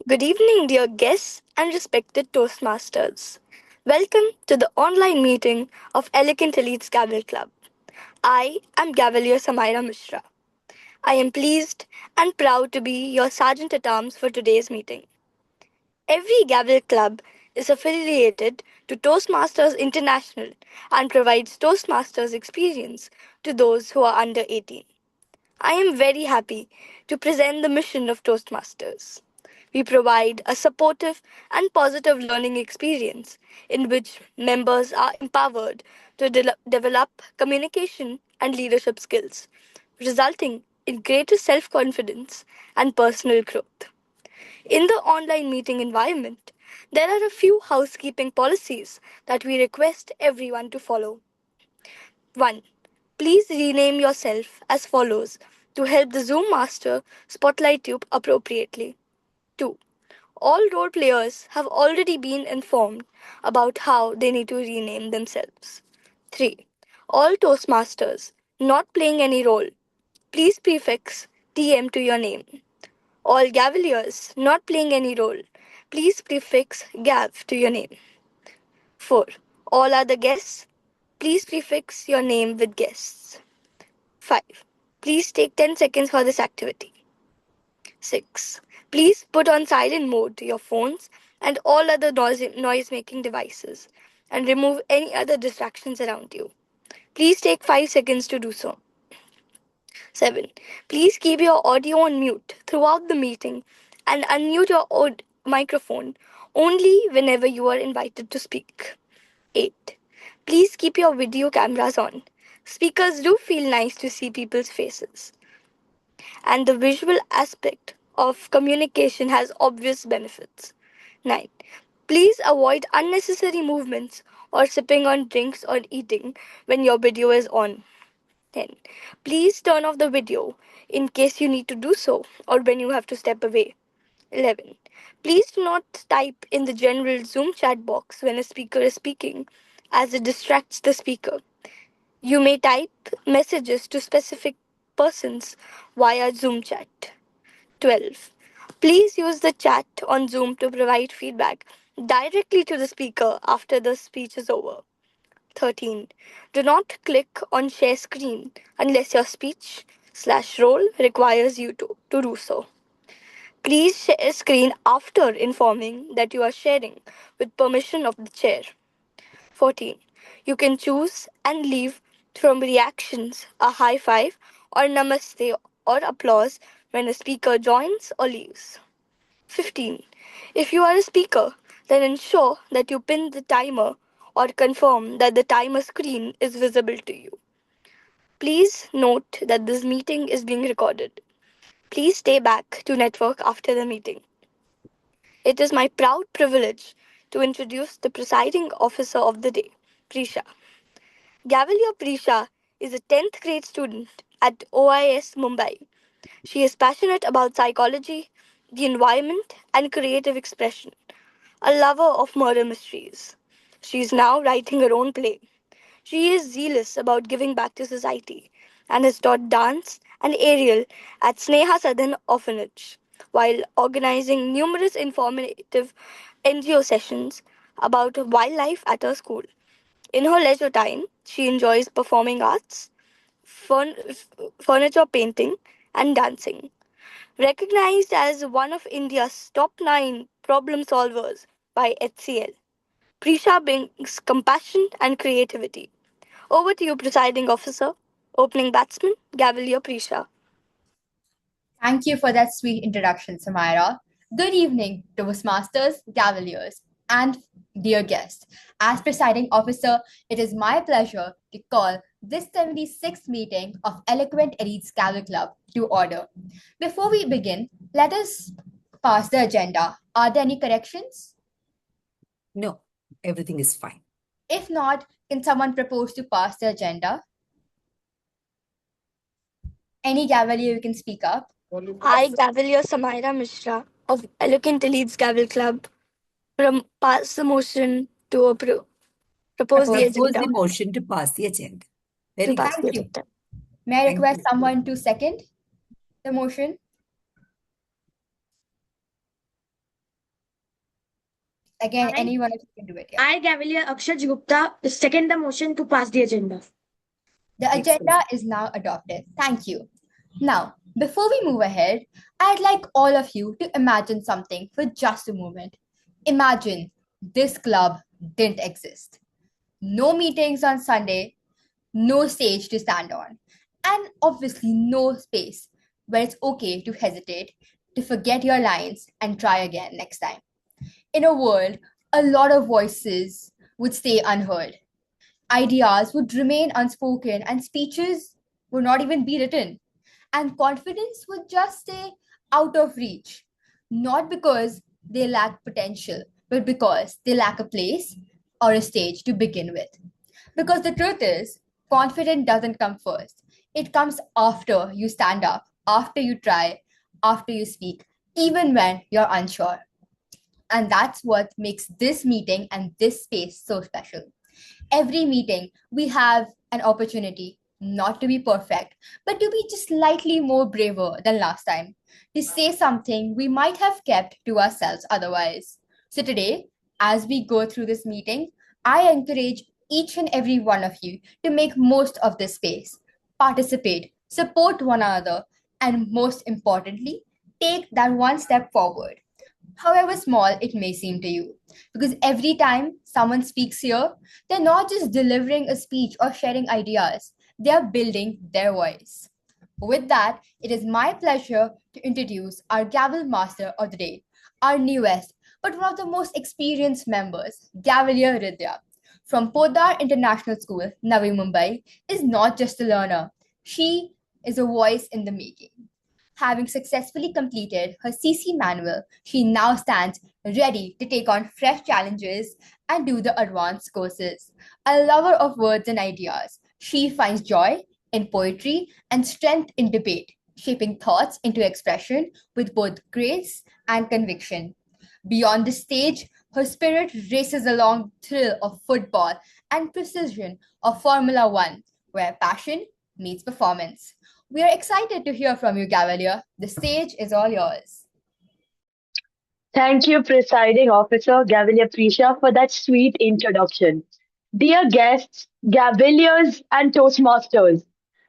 Good evening, dear guests and respected Toastmasters. Welcome to the online meeting of Eloquent Elite's Gavel Club. I am Gavelier Samaira Mishra. I am pleased and proud to be your Sergeant at Arms for today's meeting. Every Gavel Club is affiliated to Toastmasters International and provides Toastmasters experience to those who are under 18. I am very happy to present the mission of Toastmasters. We provide a supportive and positive learning experience in which members are empowered to develop communication and leadership skills, resulting in greater self confidence and personal growth. In the online meeting environment, there are a few housekeeping policies that we request everyone to follow. 1. Please rename yourself as follows to help the Zoom master spotlight you appropriately. 2. All role players have already been informed about how they need to rename themselves. 3. All Toastmasters not playing any role, please prefix TM to your name. All Gaveliers not playing any role, please prefix Gav to your name. 4. All other guests, please prefix your name with guests. 5. Please take 10 seconds for this activity. 6. Please put on silent mode your phones and all other noise making devices and remove any other distractions around you. Please take 5 seconds to do so. 7. Please keep your audio on mute throughout the meeting and unmute your microphone only whenever you are invited to speak. 8. Please keep your video cameras on. Speakers do feel nice to see people's faces, and the visual aspect of communication has obvious benefits. 9. Please avoid unnecessary movements or sipping on drinks or eating when your video is on. 10. Please turn off the video in case you need to do so or when you have to step away. 11. Please do not type in the general Zoom chat box when a speaker is speaking, as it distracts the speaker. You may type messages to specific persons via Zoom chat. 12. Please use the chat on Zoom to provide feedback directly to the speaker after the speech is over. 13. Do not click on share screen unless your speech/role requires you to do so. Please share screen after informing that you are sharing with permission of the chair. 14. You can choose and leave from reactions a high five or namaste or applause when a speaker joins or leaves. 15. If you are a speaker, then ensure that you pin the timer or confirm that the timer screen is visible to you. Please note that this meeting is being recorded. Please stay back to network after the meeting. It is my proud privilege to introduce the presiding officer of the day, Prisha. Gavelier Prisha is a 10th grade student at OIS Mumbai. She is passionate about psychology, the environment, and creative expression, a lover of murder mysteries. She is now writing her own play. She is zealous about giving back to society and has taught dance and aerial at Sneha Southern Orphanage while organizing numerous informative NGO sessions about wildlife at her school. In her leisure time, she enjoys performing arts, furniture painting, and dancing. Recognized as one of India's top 9 problem solvers by HCL, Prisha brings compassion and creativity. Over to you, presiding officer. Opening batsman, Gavelier Prisha. Thank you for that sweet introduction, Samaira. Good evening, Toastmasters, Gaveliers, and dear guests. As presiding officer, it is my pleasure to call this 76th meeting of Eloquent Elite's Gavel Club to order. Before we begin, let us pass the agenda. Are there any corrections? No, everything is fine. If not, can someone propose to pass the agenda? Any Gavelier you can speak up. I, Gavelier Samaira Mishra of Eloquent Elite's Gavel Club, pass the motion to propose the Propose agenda. the motion to pass the agenda. Very To good. pass the Thank you. agenda. May I Thank request you. someone to second the motion? Again, I, anyone of you can do it. Yeah. I, Gavelier Akshaj Gupta, second the motion to pass the agenda. The Excellent. agenda is now adopted. Thank you. Now, before we move ahead, I'd like all of you to imagine something for just a moment. Imagine this club didn't exist. No meetings on Sunday, no stage to stand on, and obviously no space where it's okay to hesitate, to forget your lines, and try again next time. In a world, a lot of voices would stay unheard, ideas would remain unspoken, and speeches would not even be written, and confidence would just stay out of reach, not because they lack potential, but because they lack a place or a stage to begin with. Because the truth is, confidence doesn't come first. It comes after you stand up, after you try, after you speak, even when you're unsure. And that's what makes this meeting and this space so special. Every meeting, we have an opportunity not to be perfect, but to be just slightly more braver than last time, to say something we might have kept to ourselves otherwise. So today, as we go through this meeting, I encourage each and every one of you to make most of this space, participate, support one another, and most importantly, take that one step forward, however small it may seem to you. Because every time someone speaks here, they're not just delivering a speech or sharing ideas, they are building their voice. With that, it is my pleasure to introduce our Gavel Master of the Day, our newest but one of the most experienced members, Gavelier Hridya. From Podar International School, Navi Mumbai, is not just a learner, she is a voice in the making. Having successfully completed her CC manual, she now stands ready to take on fresh challenges and do the advanced courses. A lover of words and ideas, she finds joy in poetry and strength in debate, shaping thoughts into expression with both grace and conviction. Beyond the stage, her spirit races along the thrill of football and precision of Formula One, where passion meets performance. We are excited to hear from you, Gavelier. The stage is all yours. Thank you, Presiding Officer Gavelier Prisha, for that sweet introduction. Dear guests, Gaveliers, and Toastmasters,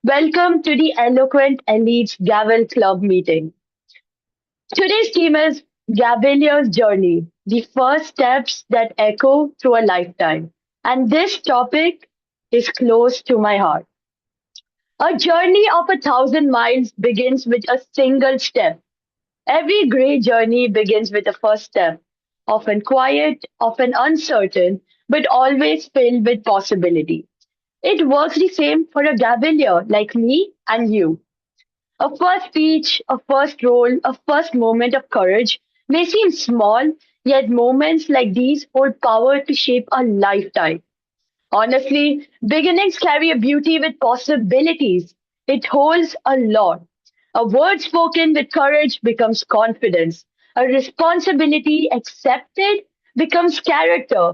welcome to the Eloquent Elites Gavel Club meeting. Today's theme is Gavelier's Journey, the first steps that echo through a lifetime. And this topic is close to my heart. A journey of 1,000 miles begins with a single step. Every great journey begins with a first step, often quiet, often uncertain, but always filled with possibility. It works the same for a Gavelier like me and you. A first speech, a first role, a first moment of courage may seem small, yet moments like these hold power to shape a lifetime. Honestly, beginnings carry a beauty with possibilities. It holds a lot. A word spoken with courage becomes confidence. A responsibility accepted becomes character.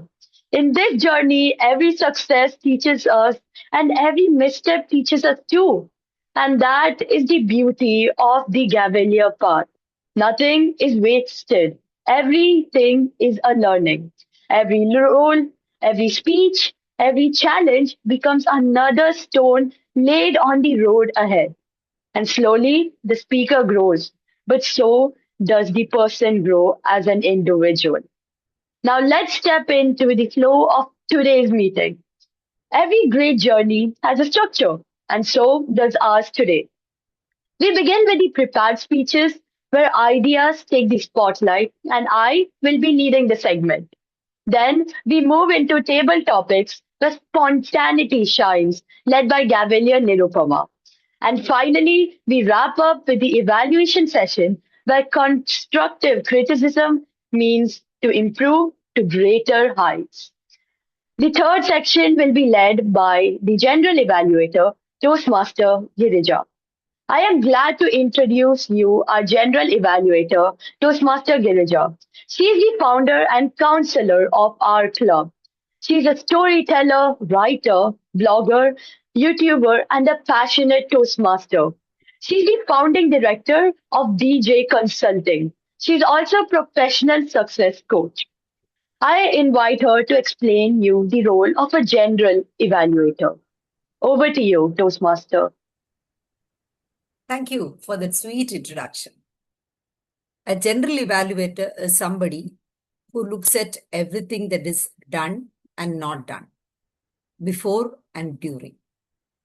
In this journey, every success teaches us, and every misstep teaches us too. And that is the beauty of the Gavelier path. Nothing is wasted. Everything is a learning. Every role, every speech, every challenge becomes another stone laid on the road ahead. And slowly the speaker grows, but so does the person grow as an individual. Now let's step into the flow of today's meeting. Every great journey has a structure, and so does ours today. We begin with the prepared speeches where ideas take the spotlight, and I will be leading the segment. Then we move into table topics where spontaneity shines, led by Gavelier.Nirupama. And finally, we wrap up with the evaluation session where constructive criticism means to improve to greater heights. The third section will be led by the general evaluator, Toastmaster Girija. I am glad to introduce you our general evaluator, Toastmaster Girija. She is the founder and counselor of our club. She is a storyteller, writer, blogger, YouTuber, and a passionate Toastmaster. She is the founding director of DJ Consulting. She is also a professional success coach. I invite her to explain you the role of a general evaluator. Over to you, Toastmaster. Thank you for that sweet introduction. A general evaluator is somebody who looks at everything that is done and not done, before and during.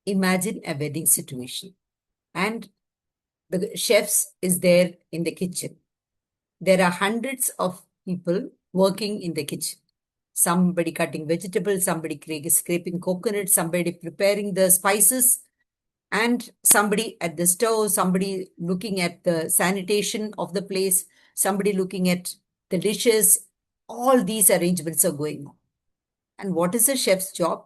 Imagine a wedding situation, and the chefs is there in the kitchen. There are hundreds of people working in the kitchen. Somebody cutting vegetables, somebody scraping coconut, somebody preparing the spices, and somebody at the stove, somebody looking at the sanitation of the place, somebody looking at the dishes. All these arrangements are going on. And what is a chef's job?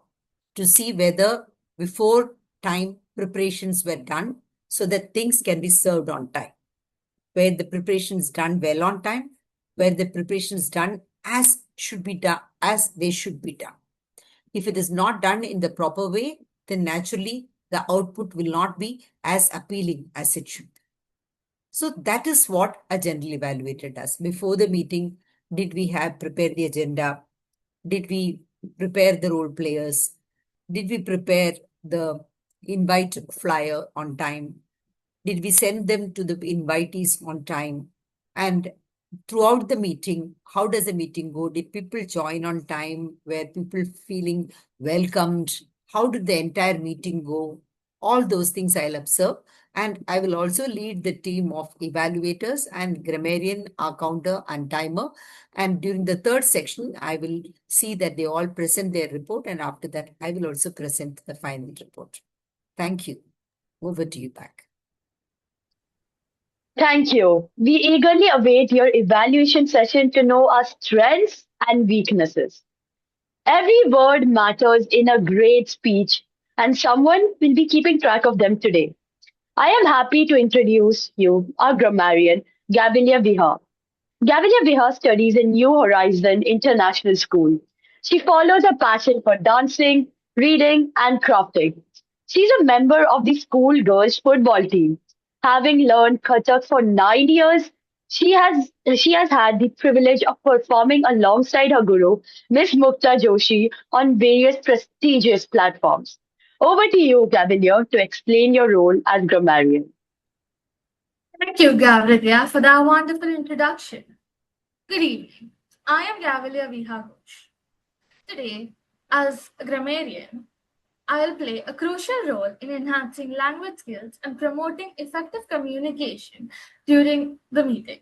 To see whether before time preparations were done so that things can be served on time, where the preparation is done well on time, where the preparation is done as should be done, as they should be done. If it is not done in the proper way, then naturally the output will not be as appealing as it should. So that is what a general evaluator does. Before the meeting, did we have prepared the agenda? Did we prepare the role players? Did we prepare the invite flyer on time? Did we send them to the invitees on time? And throughout the meeting, how does the meeting go? Did people join on time? Were people feeling welcomed? How did the entire meeting go? All those things I'll observe. And I will also lead the team of evaluators and grammarian, AhCounter, and timer. And during the third section, I will see that they all present their report. And after that, I will also present the final report. Thank you. Over to you back. Thank you. We eagerly await your evaluation session to know our strengths and weaknesses. Every word matters in a great speech, and someone will be keeping track of them today. I am happy to introduce you our grammarian, Gavelier Vihaa. Gavelier Vihaa studies in New Horizon International School. She follows a passion for dancing, reading, and crafting. She's a member of the school girls football team. Having learned Kathak for 9 years, she has had the privilege of performing alongside her guru, Miss Mukta Joshi, on various prestigious platforms. Over to you, Gavelier, to explain your role as grammarian. Thank you, Gavridia, for that wonderful introduction. Good evening. I am Gavelier Vihaa Ghosh. Today, as a grammarian, I will play a crucial role in enhancing language skills and promoting effective communication during the meeting.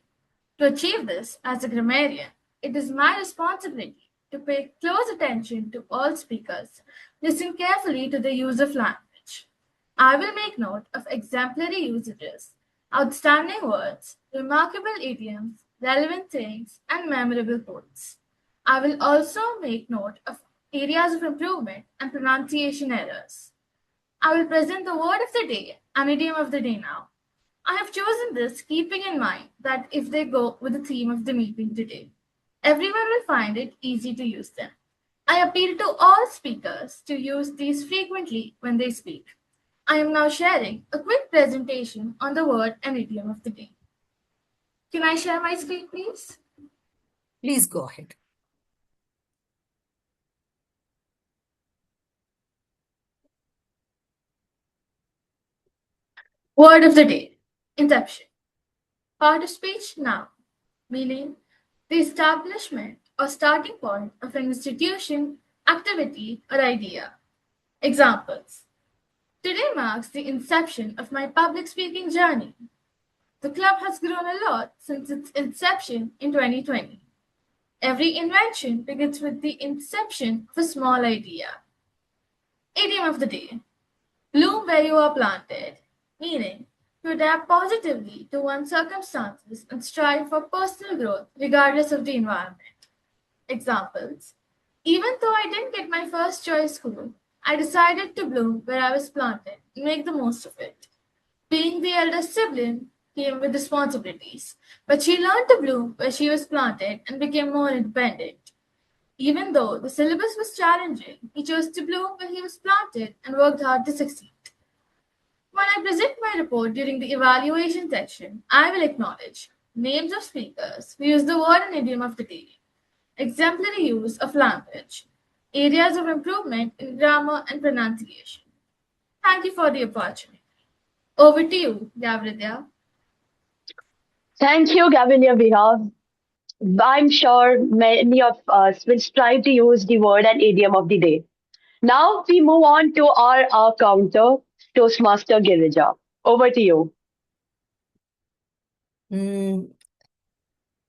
To achieve this, as a grammarian, it is my responsibility to pay close attention to all speakers, listen carefully to the use of language. I will make note of exemplary usages, outstanding words, remarkable idioms, relevant sayings, and memorable quotes. I will also make note of areas of improvement and pronunciation errors. I will present the word of the day and idiom of the day now. I have chosen this keeping in mind that if they go with the theme of the meeting today, everyone will find it easy to use them. I appeal to all speakers to use these frequently when they speak. I am now sharing a quick presentation on the word and idiom of the day. Can I share my screen, please? Please go ahead. Word of the day, Inception. Part of speech noun, meaning the establishment or starting point of an institution, activity, or idea. Examples. Today marks the inception of my public speaking journey. The club has grown a lot since its inception in 2020. Every invention begins with the inception of a small idea. Idiom of the day. Bloom where you are planted, meaning to adapt positively to one's circumstances and strive for personal growth regardless of the environment. Examples. Even though I didn't get my first choice school, I decided to bloom where I was planted and make the most of it. Being the eldest sibling came with responsibilities, but she learned to bloom where she was planted and became more independent. Even though the syllabus was challenging, he chose to bloom where he was planted and worked hard to succeed. When I present my report during the evaluation section, I will acknowledge names of speakers who use the word and idiom of the day. exemplary use of language, areas of improvement in grammar and pronunciation. Thank you for the opportunity. Over to you, Gavridya. Thank you, Gavelier Vihaa. I'm sure many of us will strive to use the word and idiom of the day. Now we move on to our counter, Toastmaster Girija. Over to you. Mm,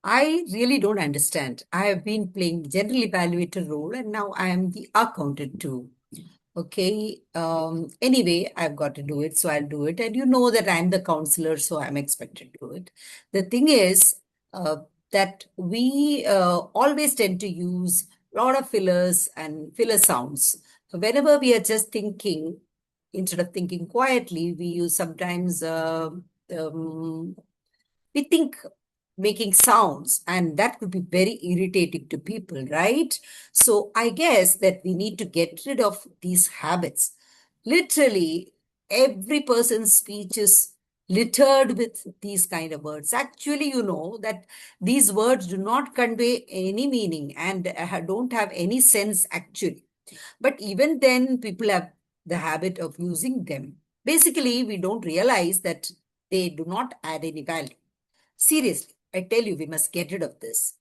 I really don't understand. I have been playing general evaluator role and now I am the accountant too. Okay. Anyway, I've got to do it, so I'll do it. And you know that I'm the counselor, so I'm expected to do it. The thing is uh, that we always tend to use a lot of fillers and filler sounds. Whenever we are just thinking, instead of thinking quietly, we use sometimes um, we think making sounds, and that could be very irritating to people, right? So I guess that we need to get rid of these habits. Literally every person's speech is littered with these kind of words. Actually, you know that these words do not convey any meaning and don't have any sense actually, but even then people have the habit of using them. Basically, we don't realize that they do not add any value. Seriously, I tell you, we must get rid of this.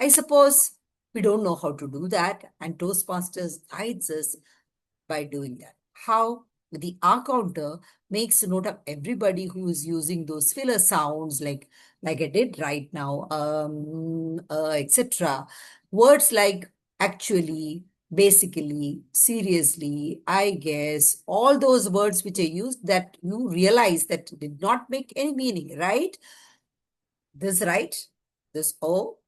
I suppose we don't know how to do that, and Toastmasters guides us by doing that. How? The AhCounter makes a note of everybody who is using those filler sounds, like I did right now, etc. Words like actually, basically, seriously, I guess, all those words which are used that you realize that did not make any meaning, right? This right, this O,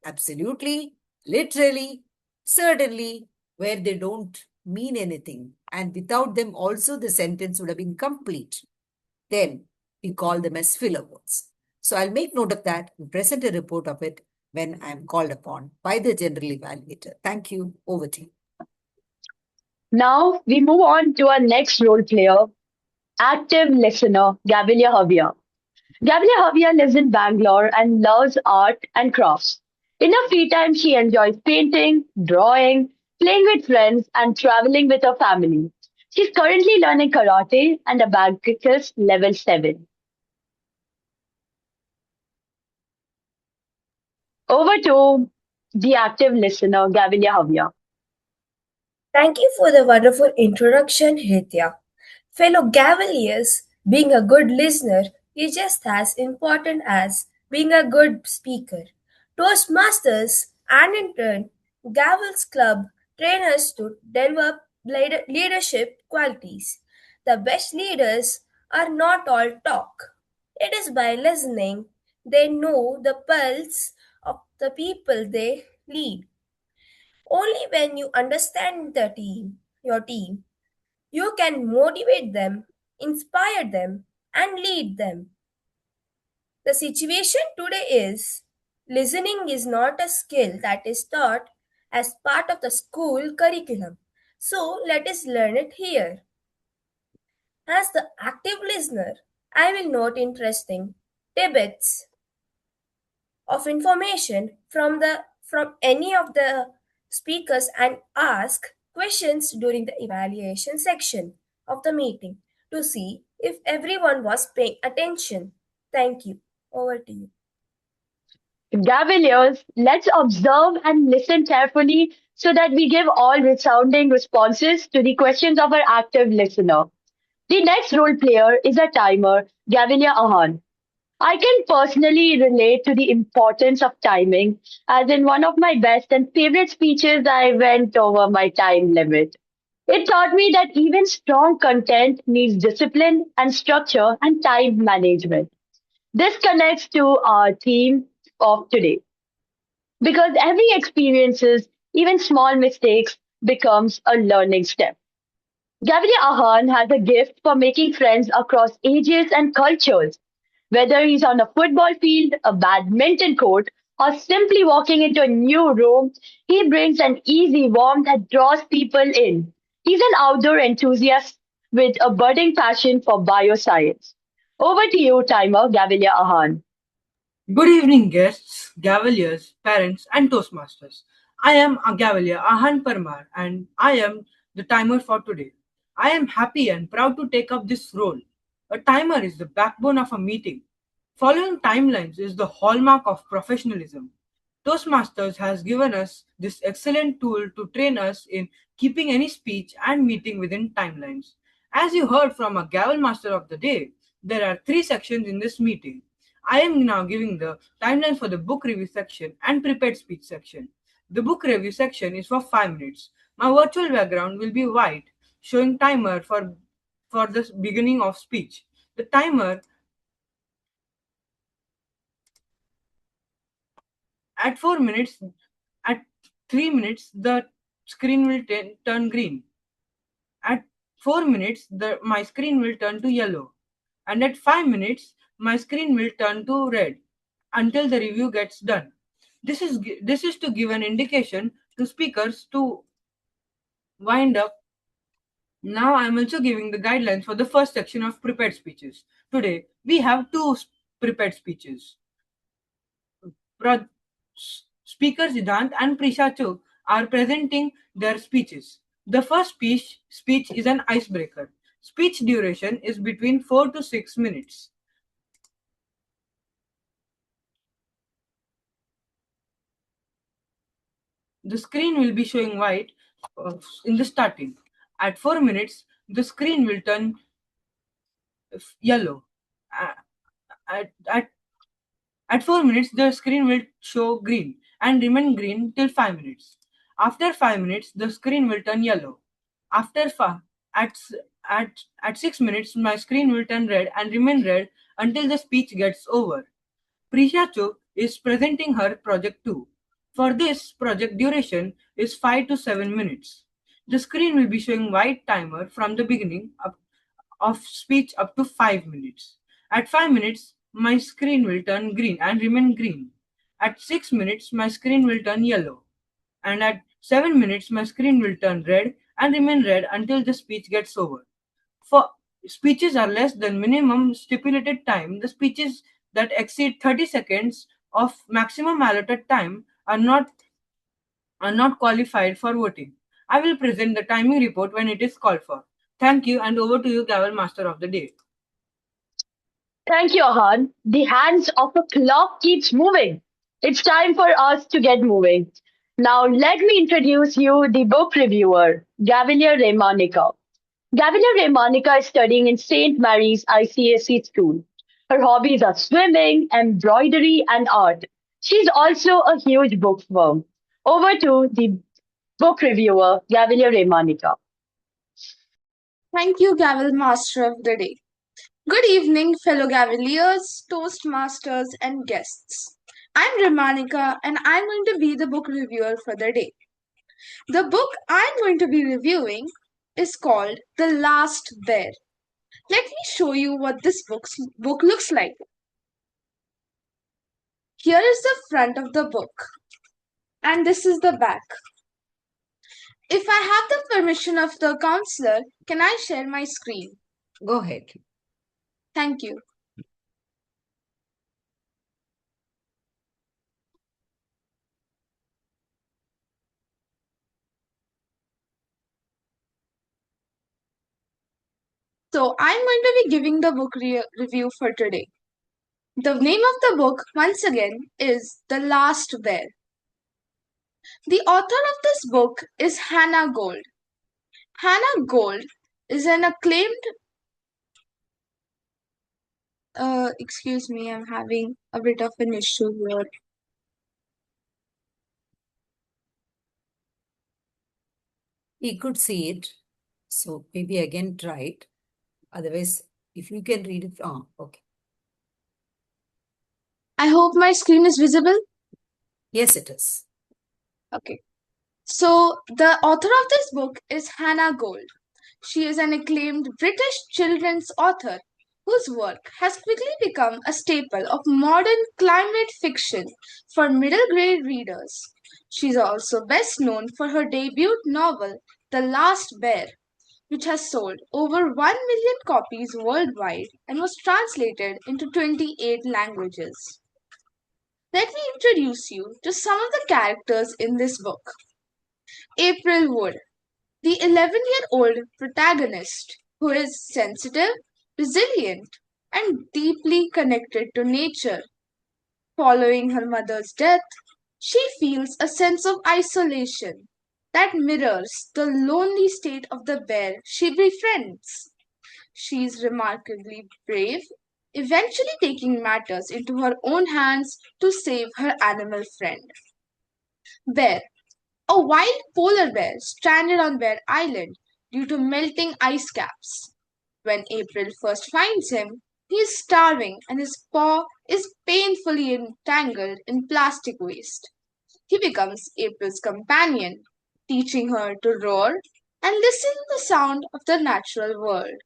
absolutely, literally, certainly, where they don't mean anything. And without them, also, the sentence would have been complete. Then we call them as filler words. So I'll make note of that and present a report of it when I'm called upon by the general evaluator. Thank you. Over to you. Now we move on to our next role player, active listener, Gavelier Havya. Gavelier Havya lives in Bangalore and loves art and crafts. In her free time, she enjoys painting, drawing, playing with friends, and traveling with her family. She's currently learning karate and abacus level 7. Over to the active listener, Gavelier Havya. Thank you for the wonderful introduction, Hridya. Fellow Gaveliers, being a good listener is just as important as being a good speaker. Toastmasters and in turn, Gavel's club train us to develop leadership qualities. The best leaders are not all talk. It is by listening they know the pulse of the people they lead. Only when you understand your team, you can motivate them, inspire them, and lead them. The situation today is listening is not a skill that is taught as part of the school curriculum. So let us learn it here. As the active listener, I will note interesting tidbits of information from any of the speakers and ask questions during the evaluation section of the meeting to see if everyone was paying attention. Thank you. Over to you. Gaveliers, let's observe and listen carefully so that we give all resounding responses to the questions of our active listener. The next role player is a timer, Gavelier Ahan. I can personally relate to the importance of timing, as in one of my best and favorite speeches, I went over my time limit. It taught me that even strong content needs discipline and structure and time management. This connects to our theme of today because every experiences, even small mistakes, becomes a learning step. Gavelier Ahan has a gift for making friends across ages and cultures. Whether he's on a football field, a badminton court, or simply walking into a new room, he brings an easy warmth that draws people in. He's an outdoor enthusiast with a budding passion for bioscience. Over to you, timer, Gavelier Ahan. Good evening, guests, Gaveliers, parents, and Toastmasters. I am a Gavelier, Ahan Parmar, and I am the timer for today. I am happy and proud to take up this role. A timer is the backbone of a meeting. Following timelines is the hallmark of professionalism. Toastmasters has given us this excellent tool to train us in keeping any speech and meeting within timelines. As you heard from a Gavel Master of the Day, there are three sections in this meeting. I am now giving the timeline for the book review section and prepared speech section. The book review section is for 5 minutes. My virtual background will be white, showing timer for the beginning of speech. The timer at 4 minutes, at 3 minutes, the screen will turn green. At 4 minutes, my screen will turn to yellow. And at 5 minutes, my screen will turn to red until the review gets done. This is to give an indication to speakers to wind up. Now I am also giving the guidelines for the first section of prepared speeches. Today we have two prepared speeches. Speakers Idhant and Prisha Chugh are presenting their speeches. The first speech is an icebreaker. Speech duration is between 4 to 6 minutes. The screen will be showing white in the starting. At 4 minutes, the screen will turn yellow. At 4 minutes, the screen will show green and remain green till 5 minutes. After 5 minutes, the screen will turn yellow. At, at 6 minutes, my screen will turn red and remain red until the speech gets over. Prisha Chugh is presenting her project 2. For this, project duration is 5 to 7 minutes. The screen will be showing white timer from the beginning of speech up to 5 minutes. At 5 minutes, my screen will turn green and remain green. At 6 minutes, my screen will turn yellow. And at 7 minutes, my screen will turn red and remain red until the speech gets over. For speeches are less than minimum stipulated time, the speeches that exceed 30 seconds of maximum allotted time are not qualified for voting. I will present the timing report when it is called for. Thank you, and over to you, Gavel Master of the Day. Thank you, Ahan. The hands of a clock keeps moving. It's time for us to get moving. Now, let me introduce you the book reviewer, Gavelier Remanika. Gavelier Remanika is studying in St. Mary's ICSE school. Her hobbies are swimming, embroidery, and art. She's also a huge bookworm. Over to the book reviewer, Gavelier Remanika. Thank you, Gavel Master of the Day. Good evening, fellow Gaveliers, Toastmasters, and guests. I'm Remanika, and I'm going to be the book reviewer for the day. The book I'm going to be reviewing is called The Last Bear. Let me show you what this book looks like. Here is the front of the book, and this is the back. If I have the permission of the counselor, can I share my screen? Go ahead. Thank you. So I'm going to be giving the book review for today. The name of the book, once again, is The Last Bear. The author of this book is Hannah Gold. Hannah Gold is an acclaimed excuse me, I'm having a bit of an issue here. He could see it. So maybe again try it. Otherwise, if you can read it. Okay. I hope my screen is visible. Yes, it is. Okay. So the author of this book is Hannah Gold. She is an acclaimed British children's author whose work has quickly become a staple of modern climate fiction for middle grade readers. She is also best known for her debut novel, The Last Bear, which has sold over 1 million copies worldwide and was translated into 28 languages. let me introduce you to some of the characters in this book. April Wood, the 11-year-old protagonist who is sensitive, resilient, and deeply connected to nature. Following her mother's death, she feels a sense of isolation that mirrors the lonely state of the bear she befriends. She is remarkably brave, eventually taking matters into her own hands to save her animal friend. Bear, a wild polar bear stranded on Bear Island due to melting ice caps. When April first finds him, he is starving and his paw is painfully entangled in plastic waste. He becomes April's companion, teaching her to roar and listen to the sound of the natural world.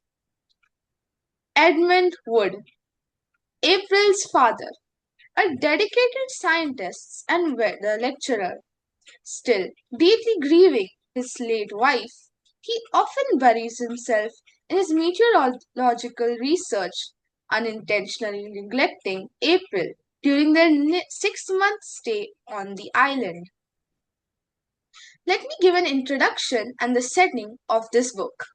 Edmund Wood, April's father, a dedicated scientist and weather lecturer. Still deeply grieving his late wife, he often buries himself in his meteorological research, unintentionally neglecting April during their 6-month stay on the island. Let me give an introduction and the setting of this book.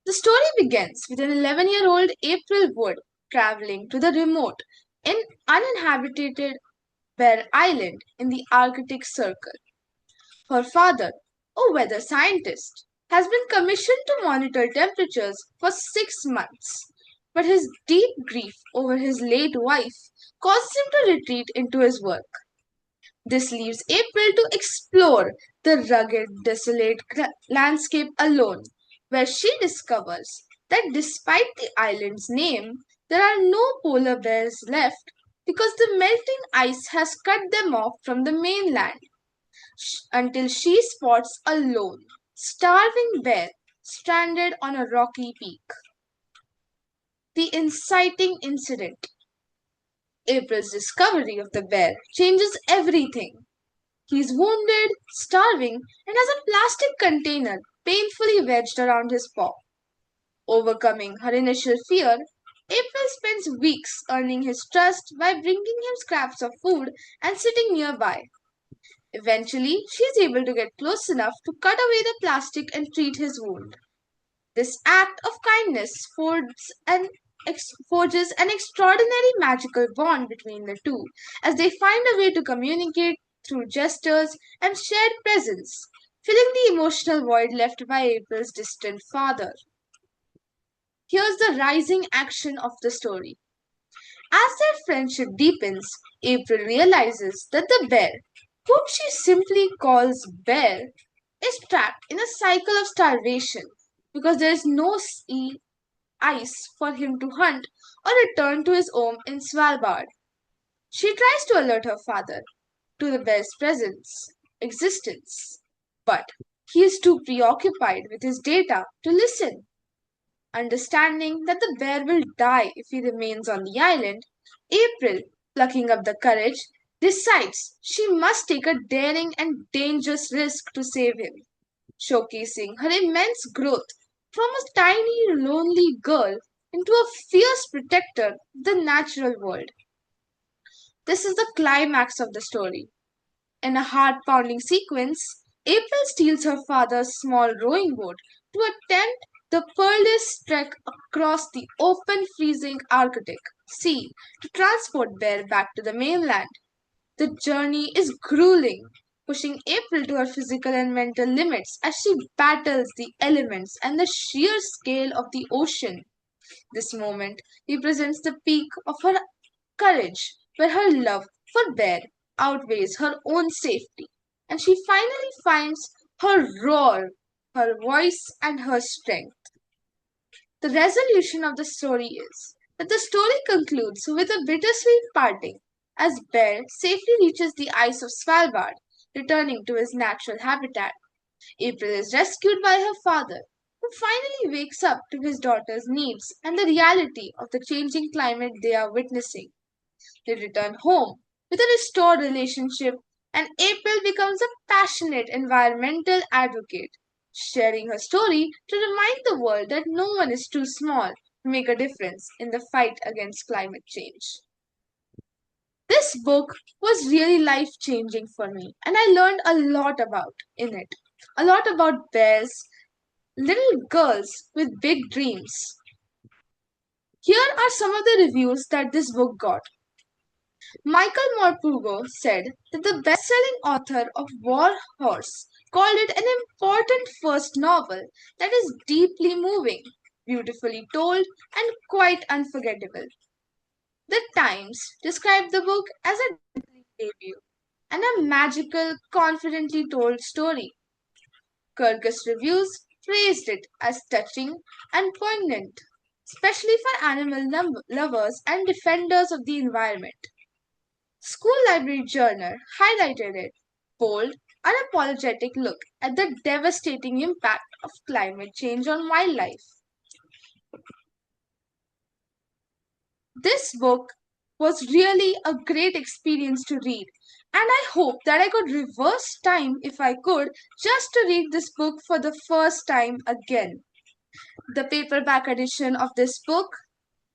The story begins with an 11-year-old April Wood traveling to the remote and uninhabited Bear Island in the Arctic Circle. Her father, a weather scientist, has been commissioned to monitor temperatures for 6 months, but his deep grief over his late wife causes him to retreat into his work. This leaves April to explore the rugged, desolate landscape alone, where she discovers that despite the island's name, there are no polar bears left because the melting ice has cut them off from the mainland until she spots a lone, starving bear stranded on a rocky peak. The inciting incident. April's discovery of the bear changes everything. He is wounded, starving, and has a plastic container painfully wedged around his paw. Overcoming her initial fear, April spends weeks earning his trust by bringing him scraps of food and sitting nearby. Eventually, she is able to get close enough to cut away the plastic and treat his wound. This act of kindness forges an extraordinary magical bond between the two as they find a way to communicate through gestures and shared presence, filling the emotional void left by April's distant father. Here's the rising action of the story. As their friendship deepens, April realizes that the bear, whom she simply calls Bear, is trapped in a cycle of starvation because there is no sea ice for him to hunt or return to his home in Svalbard. She tries to alert her father to the bear's existence, but he is too preoccupied with his data to listen. Understanding that the bear will die if he remains on the island, April, plucking up the courage, decides she must take a daring and dangerous risk to save him, showcasing her immense growth from a tiny, lonely girl into a fierce protector of the natural world. This is the climax of the story. In a heart pounding sequence, April steals her father's small rowing boat to attempt the perilous trek across the open, freezing Arctic Sea to transport Bear back to the mainland. The journey is grueling, pushing April to her physical and mental limits as she battles the elements and the sheer scale of the ocean. This moment represents the peak of her courage, where her love for Bear outweighs her own safety, and she finally finds her roar, her voice, and her strength. The resolution of the story is that the story concludes with a bittersweet parting as Bear safely reaches the ice of Svalbard, returning to his natural habitat. April is rescued by her father, who finally wakes up to his daughter's needs and the reality of the changing climate they are witnessing. They return home with a restored relationship, and April becomes a passionate environmental advocate, sharing her story to remind the world that no one is too small to make a difference in the fight against climate change. This book was really life changing for me, and I learned a lot about in it. A lot about bears, little girls with big dreams. Here are some of the reviews that this book got. Michael Morpurgo said that the best-selling author of War Horse called it an important first novel that is deeply moving, beautifully told, and quite unforgettable. The Times described the book as a debut and a magical, confidently told story. Kirkus Reviews praised it as touching and poignant, especially for animal lovers and defenders of the environment. School Library Journal highlighted it bold, unapologetic look at the devastating impact of climate change on wildlife. This book was really a great experience to read, and I hope that I could reverse time if I could just to read this book for the first time again. The paperback edition of this book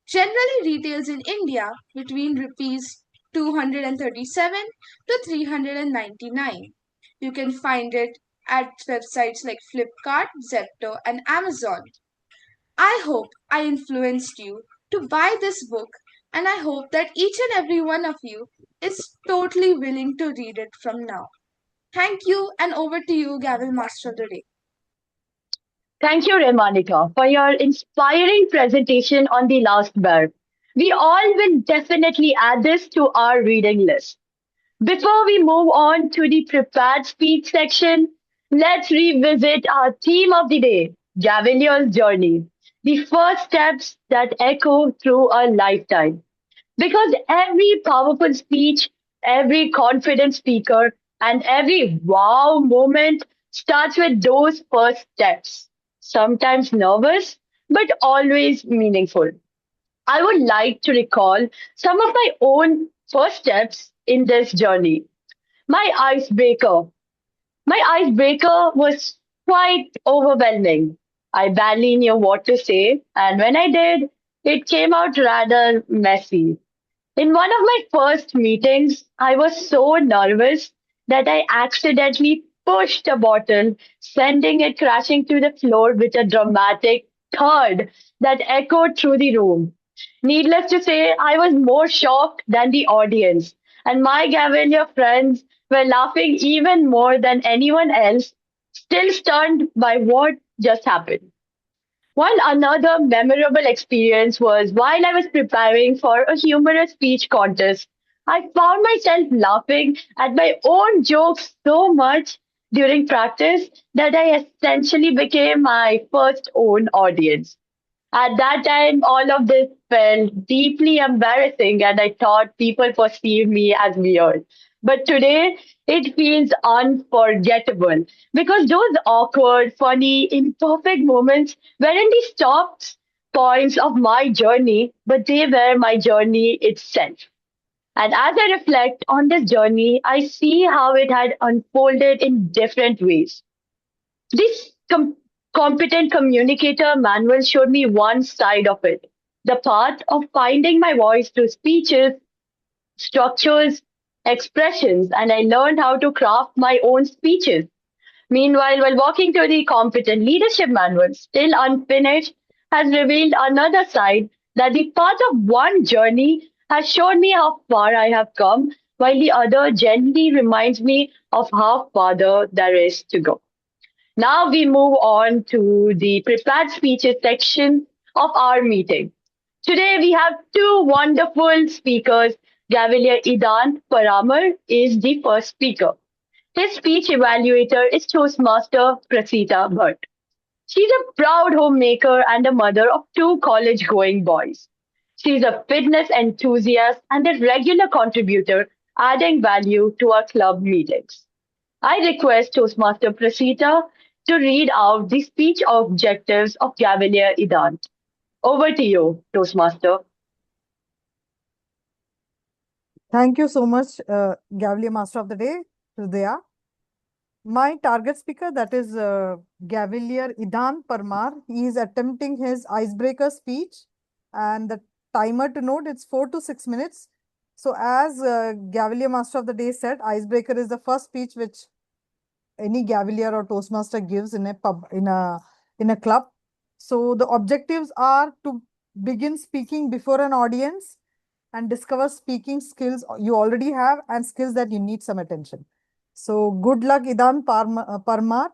generally retails in India between rupees 237 to 399. You can find it at websites like Flipkart, Zepto, and Amazon. I hope I influenced you to buy this book, and I hope that each and every one of you is totally willing to read it from now. Thank you, and over to you, Gavel Master of the Day. Thank you, Remanika, for your inspiring presentation on the last bear. We all will definitely add this to our reading list. Before we move on to the prepared speech section, let's revisit our theme of the day, Gavelier's journey, the first steps that echo through a lifetime. Because every powerful speech, every confident speaker, and every wow moment starts with those first steps. Sometimes nervous, but always meaningful. I would like to recall some of my own first steps in this journey. My icebreaker. My icebreaker was quite overwhelming. I barely knew what to say, and when I did, it came out rather messy. In one of my first meetings, I was so nervous that I accidentally pushed a bottle, sending it crashing to the floor with a dramatic thud that echoed through the room. Needless to say, I was more shocked than the audience, and my Gavelier friends were laughing even more than anyone else, still stunned by what just happened. One another memorable experience was while I was preparing for a humorous speech contest. I found myself laughing at my own jokes so much during practice that I essentially became my first own audience. At that time, all of this felt deeply embarrassing, and I thought people perceived me as weird. But today, it feels unforgettable because those awkward, funny, imperfect moments weren't the stops points of my journey, but they were my journey itself. And as I reflect on this journey, I see how it had unfolded in different ways. This competent communicator manual showed me one side of it, the path of finding my voice through speeches, structures, expressions, and I learned how to craft my own speeches. Meanwhile, while walking through the competent leadership manual, still unfinished, has revealed another side that the path of one journey has shown me how far I have come, while the other gently reminds me of how farther there is to go. Now we move on to the prepared speeches section of our meeting. Today we have two wonderful speakers. Gavelier Idhant Parmar is the first speaker. His speech evaluator is Toastmaster Prasita Bhat. She's a proud homemaker and a mother of two college going boys. She's a fitness enthusiast and a regular contributor, adding value to our club meetings. I request Toastmaster Prasita to read out the speech objectives of Gavelier Idant. Over to you, Toastmaster. Thank you so much, Gavelier Master of the Day, Hridya. My target speaker, that is Gavelier Idhant Parmar, he is attempting his icebreaker speech, and the timer to note it's 4 to 6 minutes. So, as Gavelier Master of the Day said, Icebreaker is the first speech which any Gavelier or Toastmaster gives in a pub in a club. So the objectives are to begin speaking before an audience and discover speaking skills you already have and skills that you need some attention. So good luck, Idhant Parmar,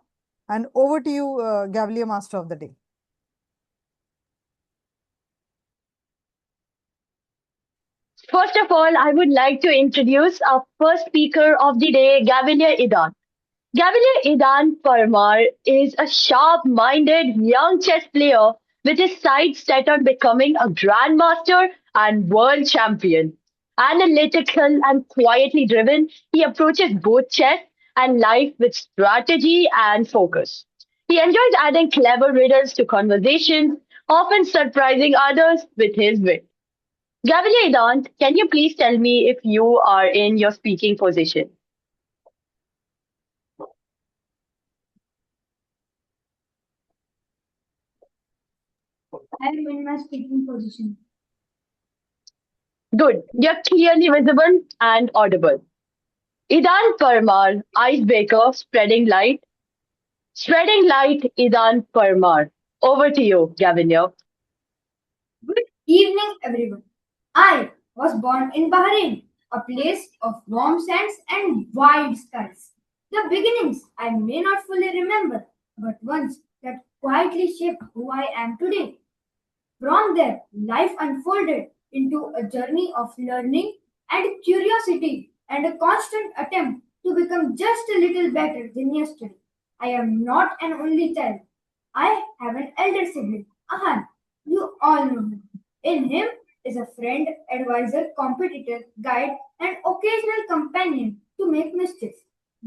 and over to you, Gavelier Master of the Day. First of all, I would like to introduce our first speaker of the day, Gavelier Idhant. Gavelier Idhant Parmar is a sharp-minded young chess player with his sights set on becoming a grandmaster and world champion. Analytical and quietly driven, he approaches both chess and life with strategy and focus. He enjoys adding clever riddles to conversations, often surprising others with his wit. Gavelier Idhant, can you please tell me if you are in your speaking position? I am in my speaking position. Good. You're clearly visible and audible. Idhant Parmar, Icebreaker, spreading light. Spreading light, Idhant Parmar. Over to you, Gavelier. Good evening, everyone. I was born in Bahrain, a place of warm sands and wide skies. The beginnings I may not fully remember, but ones that quietly shaped who I am today. From there, life unfolded into a journey of learning and curiosity and a constant attempt to become just a little better than yesterday. I am not an only child. I have an elder sibling, Ahan. You all know him. In him is a friend, advisor, competitor, guide, and occasional companion to make mischief.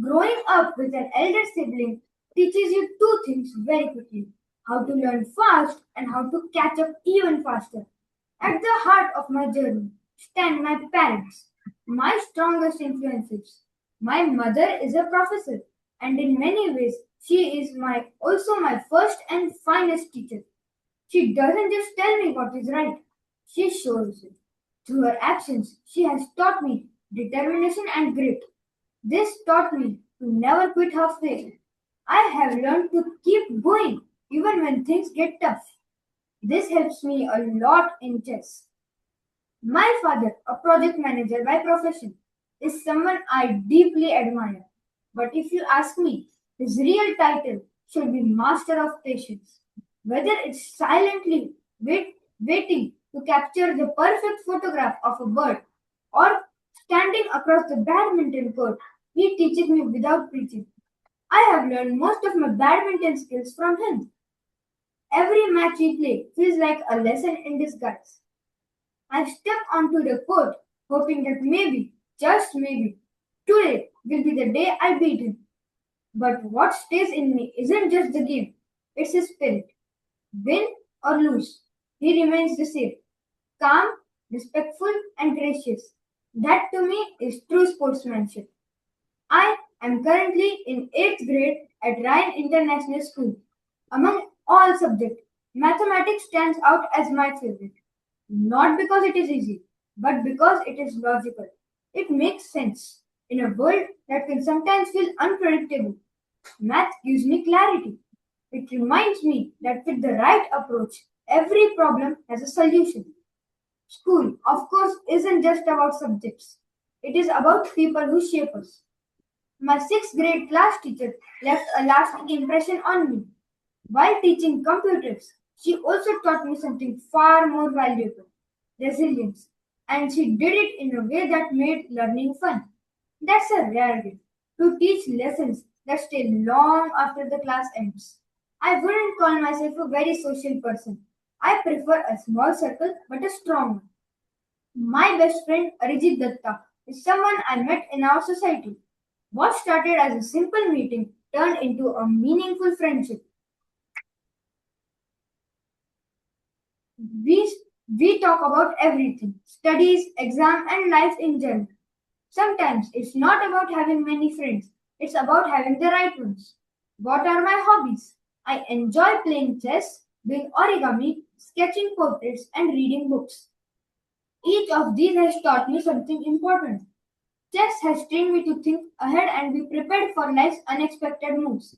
Growing up with an elder sibling teaches you two things very quickly: how to learn fast and how to catch up even faster. At the heart of my journey stand my parents, my strongest influences. My mother is a professor, and in many ways, she is my also my first and finest teacher. She doesn't just tell me what is right, she shows it. Through her actions, she has taught me determination and grit. This taught me to never quit halfway. I have learned to keep going even when things get tough. This helps me a lot in chess. My father, a project manager by profession, is someone I deeply admire. But if you ask me, his real title should be Master of Patience. Whether it's silently waiting to capture the perfect photograph of a bird or standing across the badminton court, he teaches me without preaching. I have learned most of my badminton skills from him. Every match we play feels like a lesson in disguise. I step onto the court hoping that maybe, just maybe, today will be the day I beat him. But what stays in me isn't just the game, it's his spirit. Win or lose, he remains the same: calm, respectful, and gracious. That to me is true sportsmanship. I am currently in 8th grade at Ryan International School. Among all subjects, mathematics stands out as my favorite. Not because it is easy, but because it is logical. It makes sense. In a world that can sometimes feel unpredictable, math gives me clarity. It reminds me that with the right approach, every problem has a solution. School, of course, isn't just about subjects. It is about people who shape us. My 6th grade class teacher left a lasting impression on me. While teaching computers, she also taught me something far more valuable: resilience. And she did it in a way that made learning fun. That's a rare gift, to teach lessons that stay long after the class ends. I wouldn't call myself a very social person. I prefer a small circle but a strong one. My best friend Arijit Datta is someone I met in our society. What started as a simple meeting turned into a meaningful friendship. We, we talk about everything: studies, exam, and life in general. Sometimes it's not about having many friends, it's about having the right ones. What are my hobbies? I enjoy playing chess, doing origami, sketching portraits, and reading books. Each of these has taught me something important. Chess has trained me to think ahead and be prepared for life's unexpected moves.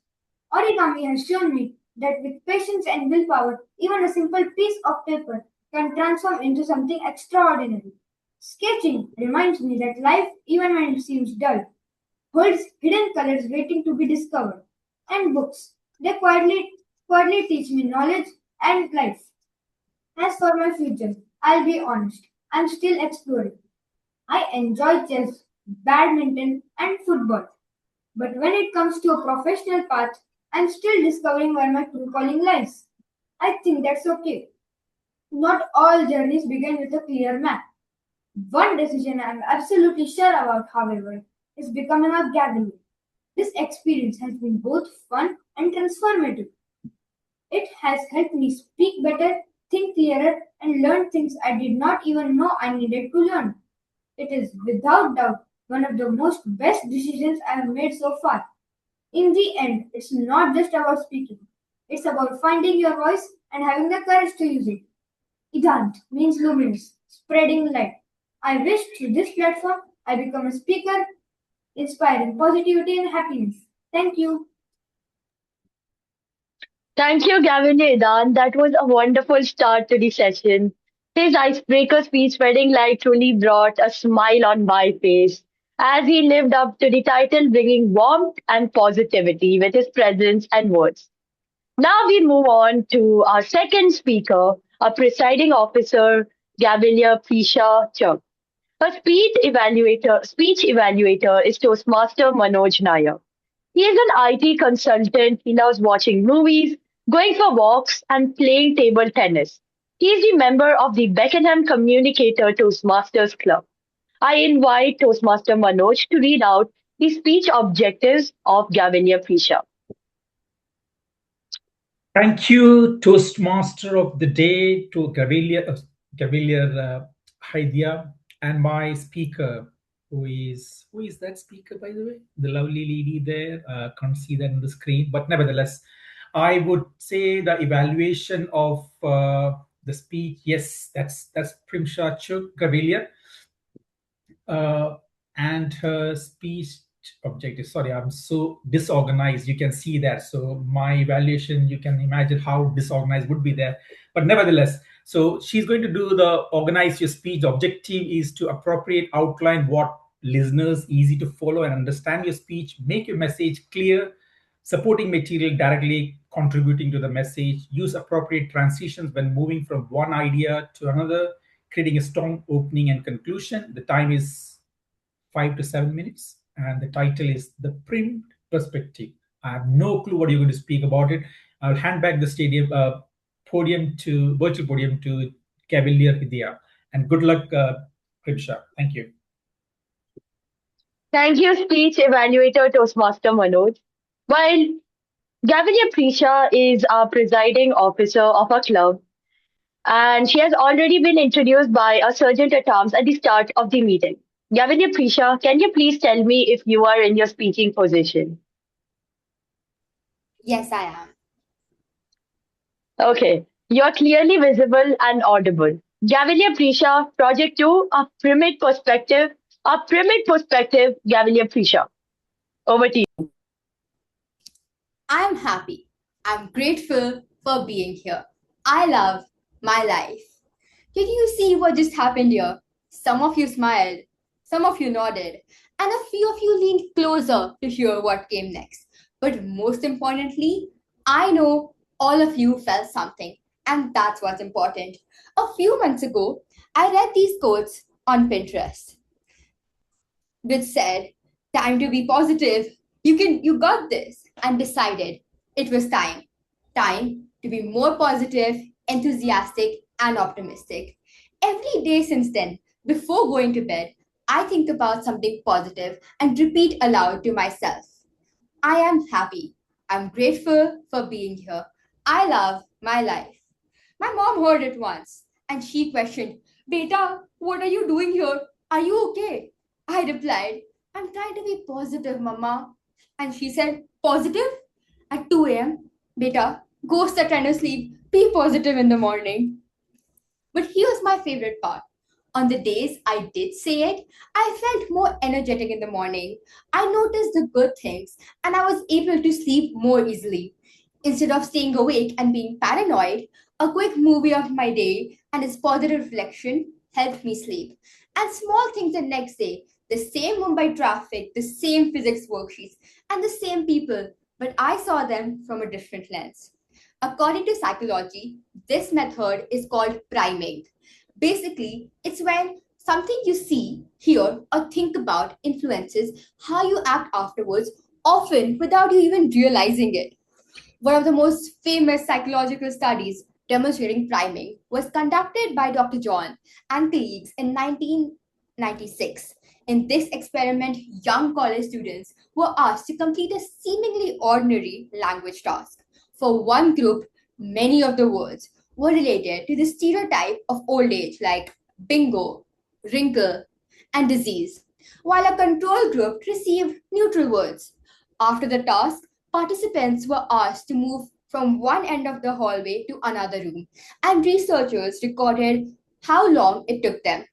Origami has shown me that with patience and willpower, even a simple piece of paper can transform into something extraordinary. Sketching reminds me that life, even when it seems dull, holds hidden colors waiting to be discovered. And books, they quietly teach me knowledge and life. As for my future, I'll be honest, I'm still exploring. I enjoy chess, badminton, and football. But when it comes to a professional path, I'm still discovering where my true calling lies. I think that's okay. Not all journeys begin with a clear map. One decision I'm absolutely sure about, however, is becoming a Gavelier. This experience has been both fun and transformative. It has helped me speak better, think clearer, and learn things I did not even know I needed to learn. It is without doubt one of the most best decisions I have made so far. In the end, it's not just about speaking. It's about finding your voice and having the courage to use it. Idhant means luminous, spreading light. I wish through this platform I become a speaker, inspiring positivity and happiness. Thank you. Thank you, Gavin and Idhant. That was a wonderful start to the session. His icebreaker speech, Spreading Light, truly brought a smile on my face as he lived up to the title, bringing warmth and positivity with his presence and words. Now we move on to our second speaker, our presiding officer, Gavelier Prisha Chugh. Her speech evaluator is Toastmaster Manoj Nair. He is an IT consultant. He loves watching movies, going for walks, and playing table tennis. He is the member of the Beckenham Communicator Toastmasters Club. I invite Toastmaster Manoj to read out the speech objectives of Gavelier Prisha. Thank you, Toastmaster of the Day, to Gavelier Hridya, and my speaker, who is that speaker, by the way? The lovely lady there. Can't see that on the screen, but nevertheless, I would say the evaluation of the speech. Yes, that's Prisha Chugh, Gavelier, uh, and her speech objective. Sorry, I'm so disorganized. You can see that. So my evaluation, you can imagine how disorganized would be there. But nevertheless, so she's going to do the organize your speech. The objective is to appropriate outline what listeners easy to follow and understand your speech, make your message clear, supporting material directly contributing to the message, use appropriate transitions when moving from one idea to another, creating a strong opening and conclusion. The time is 5 to 7 minutes, and the title is The Primed Perspective. I have no clue what you're going to speak about it. I'll hand back the virtual podium to Cavalier Hridya. And good luck, Prisha. Thank you. Thank you, speech evaluator Toastmaster Manoj. While Gavelier Prisha is our presiding officer of our club, and she has already been introduced by our sergeant at arms at the start of the meeting. Gavelier Prisha, can you please tell me if you are in your speaking position? Yes, I am. Okay, you're clearly visible and audible. Gavelier Prisha, Project 2, a pyramid perspective. A pyramid perspective, Gavelier Prisha. Over to you. I'm happy. I'm grateful for being here. I love my life. Did you see what just happened here? Some of you smiled, some of you nodded, and a few of you leaned closer to hear what came next. But most importantly, I know all of you felt something, and that's what's important. A few months ago, I read these quotes on Pinterest, which said, "Time to be positive. You got this," and decided it was time. Time to be more positive, enthusiastic, and optimistic. Every day since then, before going to bed, I think about something positive and repeat aloud to myself. I am happy. I'm grateful for being here. I love my life. My mom heard it once and she questioned, "Beta, what are you doing here? Are you okay?" I replied, "I'm trying to be positive, Mama." And she said, "Positive? At 2 a.m.? Beta, ghosts are trying to sleep. Be positive in the morning." But here's my favorite part. On the days I did say it, I felt more energetic in the morning. I noticed the good things and I was able to sleep more easily. Instead of staying awake and being paranoid, a quick movie of my day and its positive reflection helped me sleep. And small things the next day, the same Mumbai traffic, the same physics worksheets, and the same people, but I saw them from a different lens. According to psychology, this method is called priming. Basically, it's when something you see, hear, or think about influences how you act afterwards, often without you even realizing it. One of the most famous psychological studies demonstrating priming was conducted by Dr. John and colleagues in 1996. In this experiment, young college students were asked to complete a seemingly ordinary language task. For one group, many of the words were related to the stereotype of old age, like bingo, wrinkle, and disease, while a control group received neutral words. After the task, participants were asked to move from one end of the hallway to another room, and researchers recorded how long it took them.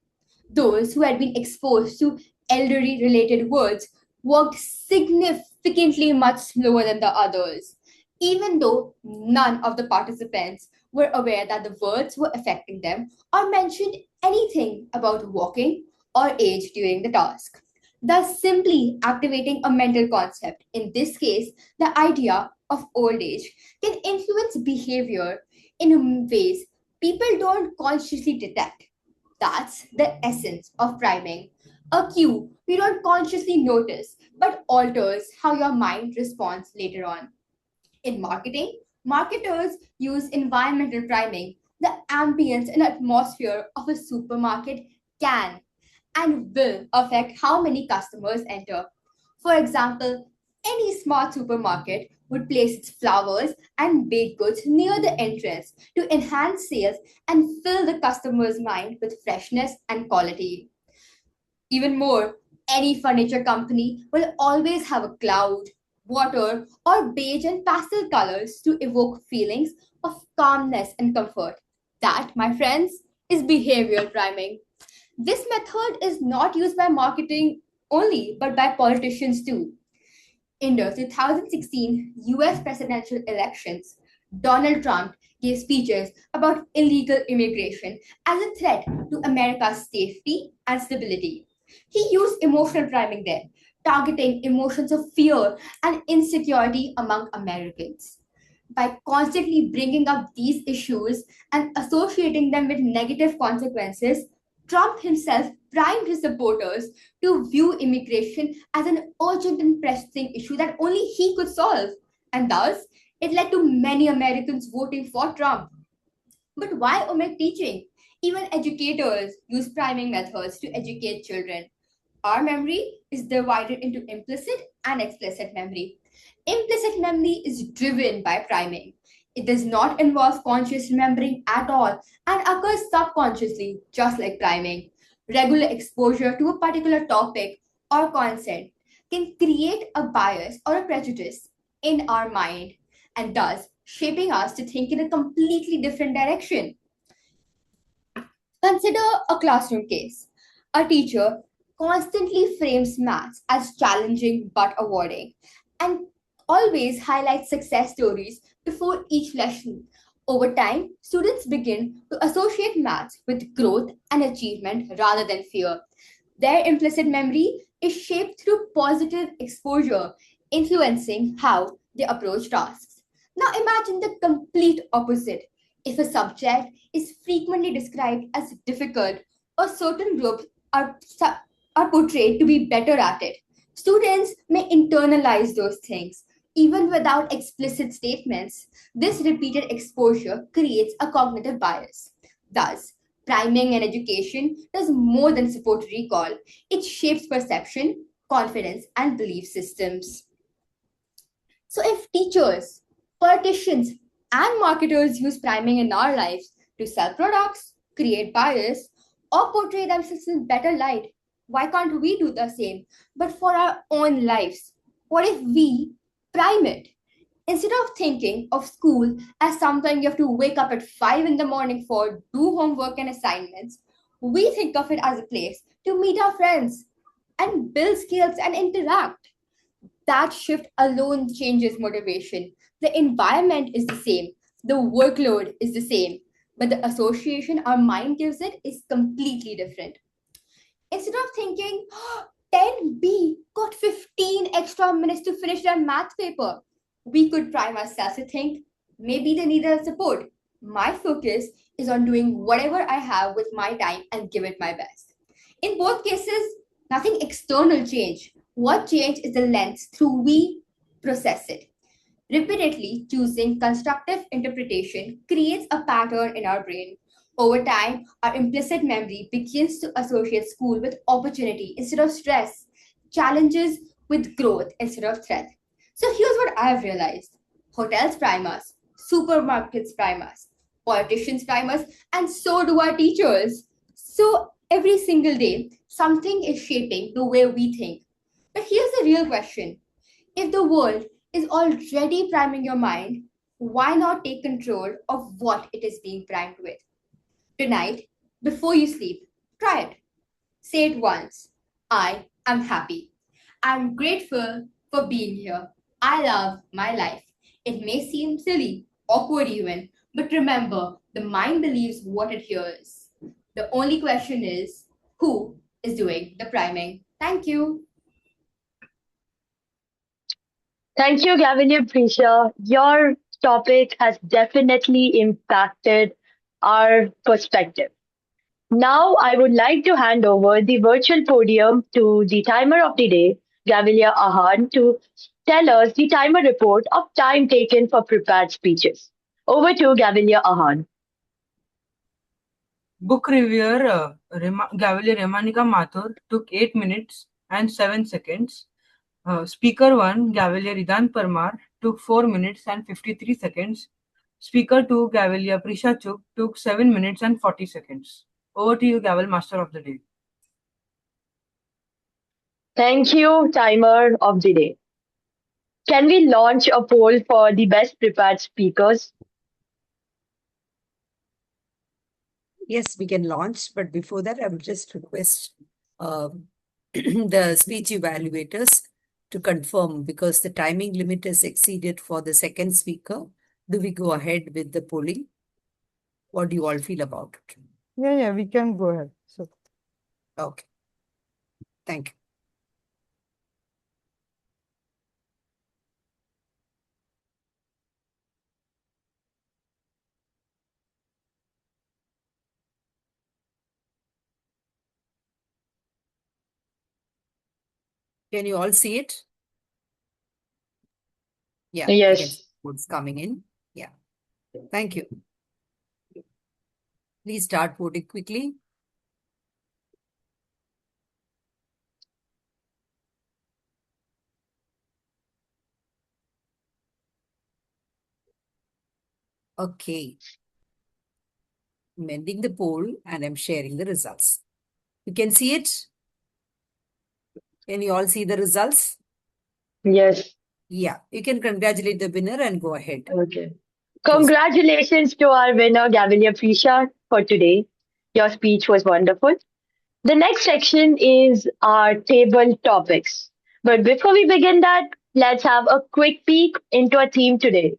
Those who had been exposed to elderly related words worked significantly much slower than the others, even though none of the participants were aware that the words were affecting them or mentioned anything about walking or age during the task. Thus, simply activating a mental concept, in this case, the idea of old age, can influence behavior in ways people don't consciously detect. That's the essence of priming. A cue we don't consciously notice but alters how your mind responds later on. In marketing, marketers use environmental priming. The ambience and atmosphere of a supermarket can and will affect how many customers enter. For example, any smart supermarket would place its flowers and baked goods near the entrance to enhance sales and fill the customer's mind with freshness and quality. Even more, any furniture company will always have a cloud, water, or beige and pastel colors to evoke feelings of calmness and comfort. That, my friends, is behavioral priming. This method is not used by marketing only, but by politicians too. In the 2016 US presidential elections, Donald Trump gave speeches about illegal immigration as a threat to America's safety and stability. He used emotional priming there, targeting emotions of fear and insecurity among Americans. By constantly bringing up these issues and associating them with negative consequences, Trump himself primed his supporters to view immigration as an urgent and pressing issue that only he could solve. And thus, it led to many Americans voting for Trump. But why omit teaching? Even educators use priming methods to educate children. Our memory is divided into implicit and explicit memory. Implicit memory is driven by priming. It does not involve conscious remembering at all and occurs subconsciously, just like priming. Regular exposure to a particular topic or concept can create a bias or a prejudice in our mind and thus shaping us to think in a completely different direction. Consider a classroom case. A teacher constantly frames maths as challenging but avoiding and always highlights success stories before each lesson. Over time, students begin to associate maths with growth and achievement rather than fear. Their implicit memory is shaped through positive exposure, influencing how they approach tasks. Now imagine the complete opposite. If a subject is frequently described as difficult, or certain groups are portrayed to be better at it, students may internalize those things. Even without explicit statements, this repeated exposure creates a cognitive bias. Thus, priming in education does more than support recall, it shapes perception, confidence, and belief systems. So, if teachers, politicians, and marketers use priming in our lives to sell products, create bias, or portray themselves in better light, why can't we do the same? But for our own lives, what if we prime it? Instead of thinking of school as something you have to wake up at 5 in the morning for, do homework and assignments, We think of it as a place to meet our friends and build skills and interact. That shift alone changes motivation. The environment is the same, the workload is the same, but the association our mind gives it is completely different. Instead of thinking, 10B got 15 extra minutes to finish their math paper, we could prime ourselves to think, maybe they need a support. My focus is on doing whatever I have with my time and give it my best. In both cases, nothing external changed. What changed is the lens through we process it. Repeatedly choosing constructive interpretation creates a pattern in our brain. Over time, our implicit memory begins to associate school with opportunity instead of stress, challenges with growth instead of threat. So here's what I've realized: hotels prime us, supermarkets prime us, politicians prime us, and so do our teachers. So every single day, something is shaping the way we think. But here's the real question: if the world is already priming your mind, why not take control of what it is being primed with? Tonight, before you sleep, try it. Say it once. I am happy. I'm grateful for being here. I love my life. It may seem silly, awkward even, but remember, the mind believes what it hears. The only question is, who is doing the priming? Thank you. Thank you, Gavelier Prisha. Your topic has definitely impacted our perspective. Now, I would like to hand over the virtual podium to the timer of the day, Gavelier Ahan, to tell us the timer report of time taken for prepared speeches. Over to Gavelier Ahan. Book reviewer Gavelier Remanika Mathur took 8 minutes and 7 seconds. Speaker 1, Gavelier Idhant Parmar, took 4 minutes and 53 seconds. Speaker 2, Gavelier Prisha Chugh, took 7 minutes and 40 seconds. Over to you, Gavel, Master of the Day. Thank you, timer of the day. Can we launch a poll for the best prepared speakers? Yes, we can launch, but before that, I would just request the speech evaluators to confirm, because the timing limit is exceeded for the second speaker. Do we go ahead with the polling? What do you all feel about it? Yeah, we can go ahead. So, Okay. Thank you. Can you all see it? Yeah, I can see Yes. votes coming in. Yeah. Thank you. Please start voting quickly. Okay. I'm ending the poll and I'm sharing the results. You can see it? Can you all see the results? Yes. Yeah, you can congratulate the winner and go ahead. Okay. Congratulations to our winner, Gavelier Prisha, for today. Your speech was wonderful. The next section is our table topics. But before we begin that, let's have a quick peek into our theme today.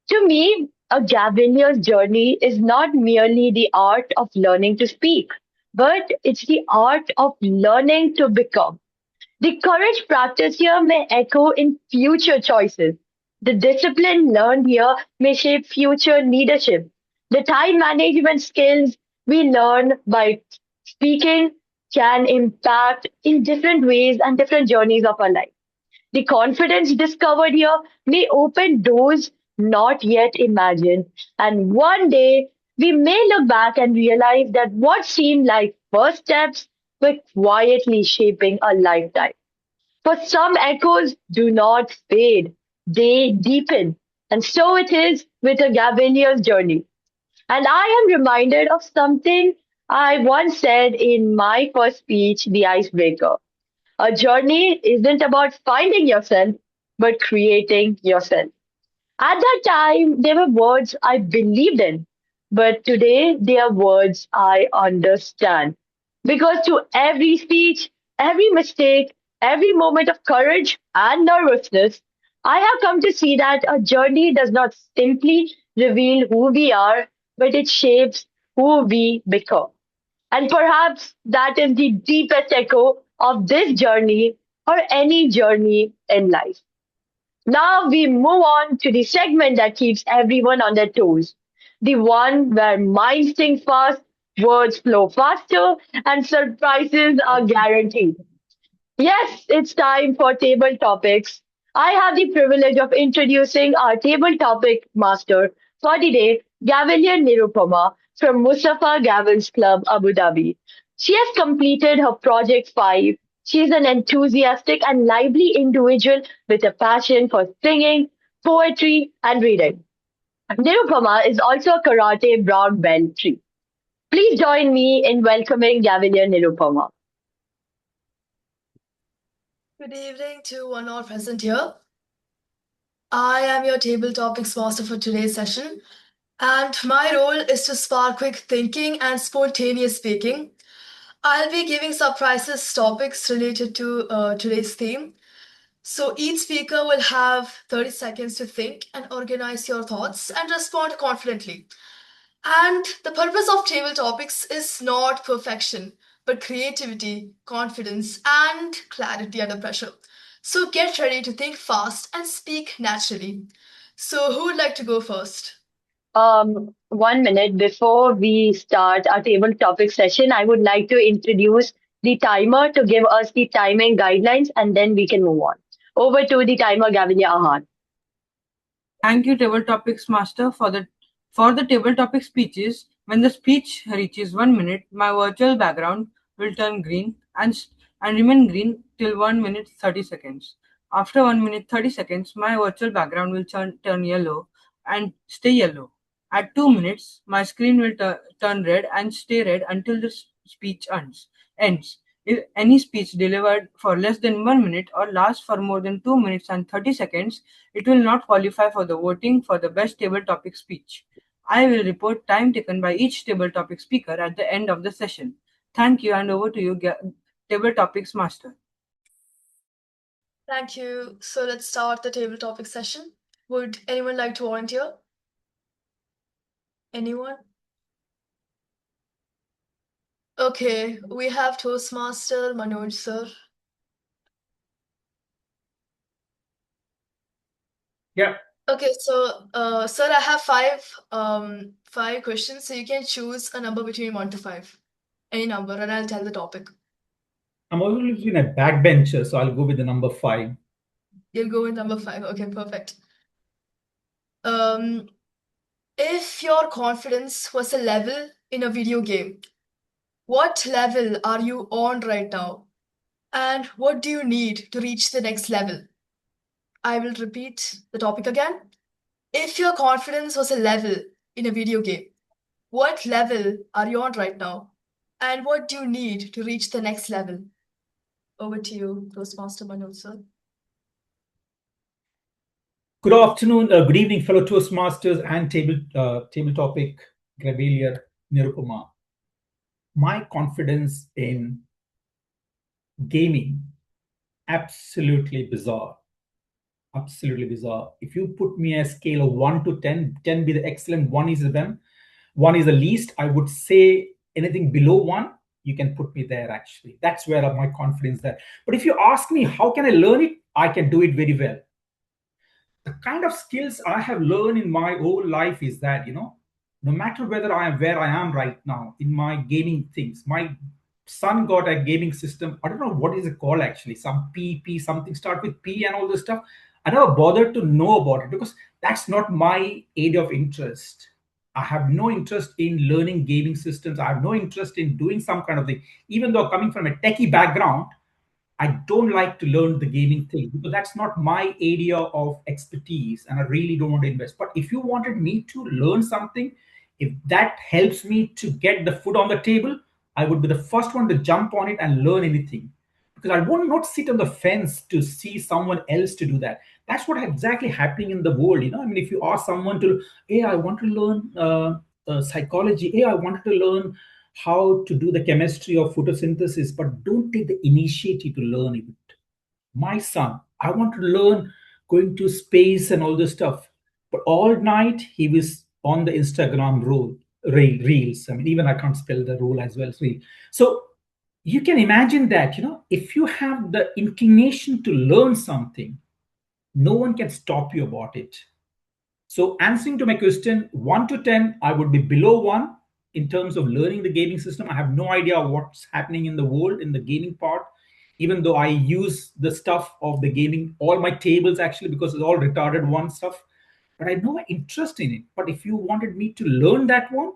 To me, a Gavelier's journey is not merely the art of learning to speak, but it's the art of learning to become. The courage practiced here may echo in future choices. The discipline learned here may shape future leadership. The time management skills we learn by speaking can impact in different ways and different journeys of our life. The confidence discovered here may open doors not yet imagined. And one day we may look back and realize that what seemed like first steps were quietly shaping a lifetime. For some echoes do not fade, they deepen. And so it is with a Gavelier's journey. And I am reminded of something I once said in my first speech, The Icebreaker. A journey isn't about finding yourself, but creating yourself. At that time, they were words I believed in, but today they are words I understand. Because to every speech, every mistake, every moment of courage and nervousness, I have come to see that a journey does not simply reveal who we are, but it shapes who we become. And perhaps that is the deepest echo of this journey or any journey in life. Now we move on to the segment that keeps everyone on their toes. The one where minds think fast, words flow faster, and surprises are guaranteed. Yes, it's time for table topics. I have the privilege of introducing our table topic master for the day, Gavelier.Nirupama from Mustafa Gavel's Club, Abu Dhabi. She has completed her Project 5. She is an enthusiastic and lively individual with a passion for singing, poetry, and reading. Nirupama is also a karate brown belt too. Please join me in welcoming Gavelier.Nirupama. Good evening to one all present here. I am your table topics master for today's session, and my role is to spark quick thinking and spontaneous speaking. I'll be giving surprises topics related to today's theme. So each speaker will have 30 seconds to think and organize your thoughts and respond confidently. And the purpose of table topics is not perfection, but creativity, confidence, and clarity under pressure. So get ready to think fast and speak naturally. So, who would like to go first? 1 minute before we start our table topic session, I would like to introduce the timer to give us the timing guidelines and then we can move on. Over to the timer, Gavelier Ahan. Thank you, table topics master, for the table topic speeches. When the speech reaches 1 minute, my virtual background will turn green and remain green till 1 minute 30 seconds. After 1 minute 30 seconds, my virtual background will turn yellow and stay yellow. At 2 minutes, my screen will turn red and stay red until the speech ends. If any speech delivered for less than 1 minute or lasts for more than 2 minutes and 30 seconds, it will not qualify for the voting for the best table topic speech. I will report time taken by each table topic speaker at the end of the session. Thank you, and over to you, table topics master. Thank you. So, let's start the table topic session. Would anyone like to volunteer? Anyone? Okay, we have Toastmaster Manoj sir. Yeah. Okay, so sir, I have five questions, so you can choose a number between 1 to 5, any number, and I'll tell the topic. I'm always been a backbencher, so I'll go with the number 5. You'll go with number 5. Okay, perfect. If your confidence was a level in a video game, what level are you on right now? And what do you need to reach the next level? I will repeat the topic again. If your confidence was a level in a video game, what level are you on right now? And what do you need to reach the next level? Over to you, Toastmaster Manoj sir. Good afternoon, good evening, fellow Toastmasters and table topic Gavelier.Nirupama. My confidence in gaming, absolutely bizarre. Absolutely bizarre. If you put me a scale of 1 to 10, 10 be the excellent, 1 is the them, 1 is the least, I would say anything below 1, you can put me there actually. That's where my confidence there. But if you ask me, how can I learn it? I can do it very well. The kind of skills I have learned in my whole life is that, no matter whether I am where I am right now in my gaming things, my son got a gaming system. I don't know what is it called actually. Some PP, something start with P and all this stuff. I never bothered to know about it because that's not my area of interest. I have no interest in learning gaming systems. I have no interest in doing some kind of thing. Even though coming from a techie background, I don't like to learn the gaming thing because that's not my area of expertise and I really don't want to invest. But if you wanted me to learn something, if that helps me to get the food on the table, I would be the first one to jump on it and learn anything. Because I will not sit on the fence to see someone else to do that. That's what exactly happening in the world. I mean, if you ask someone to, hey, I want to learn psychology. Hey, I wanted to learn how to do the chemistry of photosynthesis, but don't take the initiative to learn it. My son, I want to learn going to space and all this stuff, but all night he was on the Instagram reels. I mean, even I can't spell the rule as well as reel. So you can imagine that, if you have the inclination to learn something, no one can stop you about it. So answering to my question, 1 to 10, I would be below 1 in terms of learning the gaming system. I have no idea what's happening in the world in the gaming part, even though I use the stuff of the gaming, all my tables actually, because it's all retarded one stuff. But I know my interest in it. But if you wanted me to learn that one,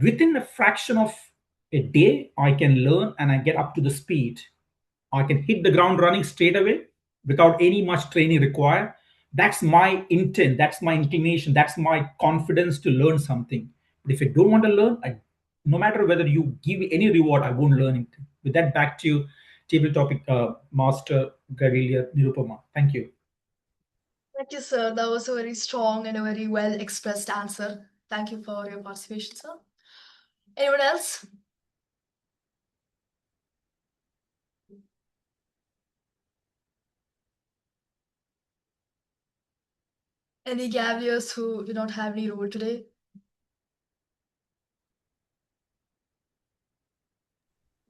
within a fraction of a day, I can learn and I get up to the speed. I can hit the ground running straight away without any much training required. That's my intent, that's my inclination, that's my confidence to learn something. But if I don't want to learn, no matter whether you give me any reward, I won't learn it. With that, back to you, table topic master Gavelier Nirupama. Thank you. Thank you, sir. That was a very strong and a very well expressed answer. Thank you for your participation, sir. Anyone else? Any Gaveliers who do not have any role today?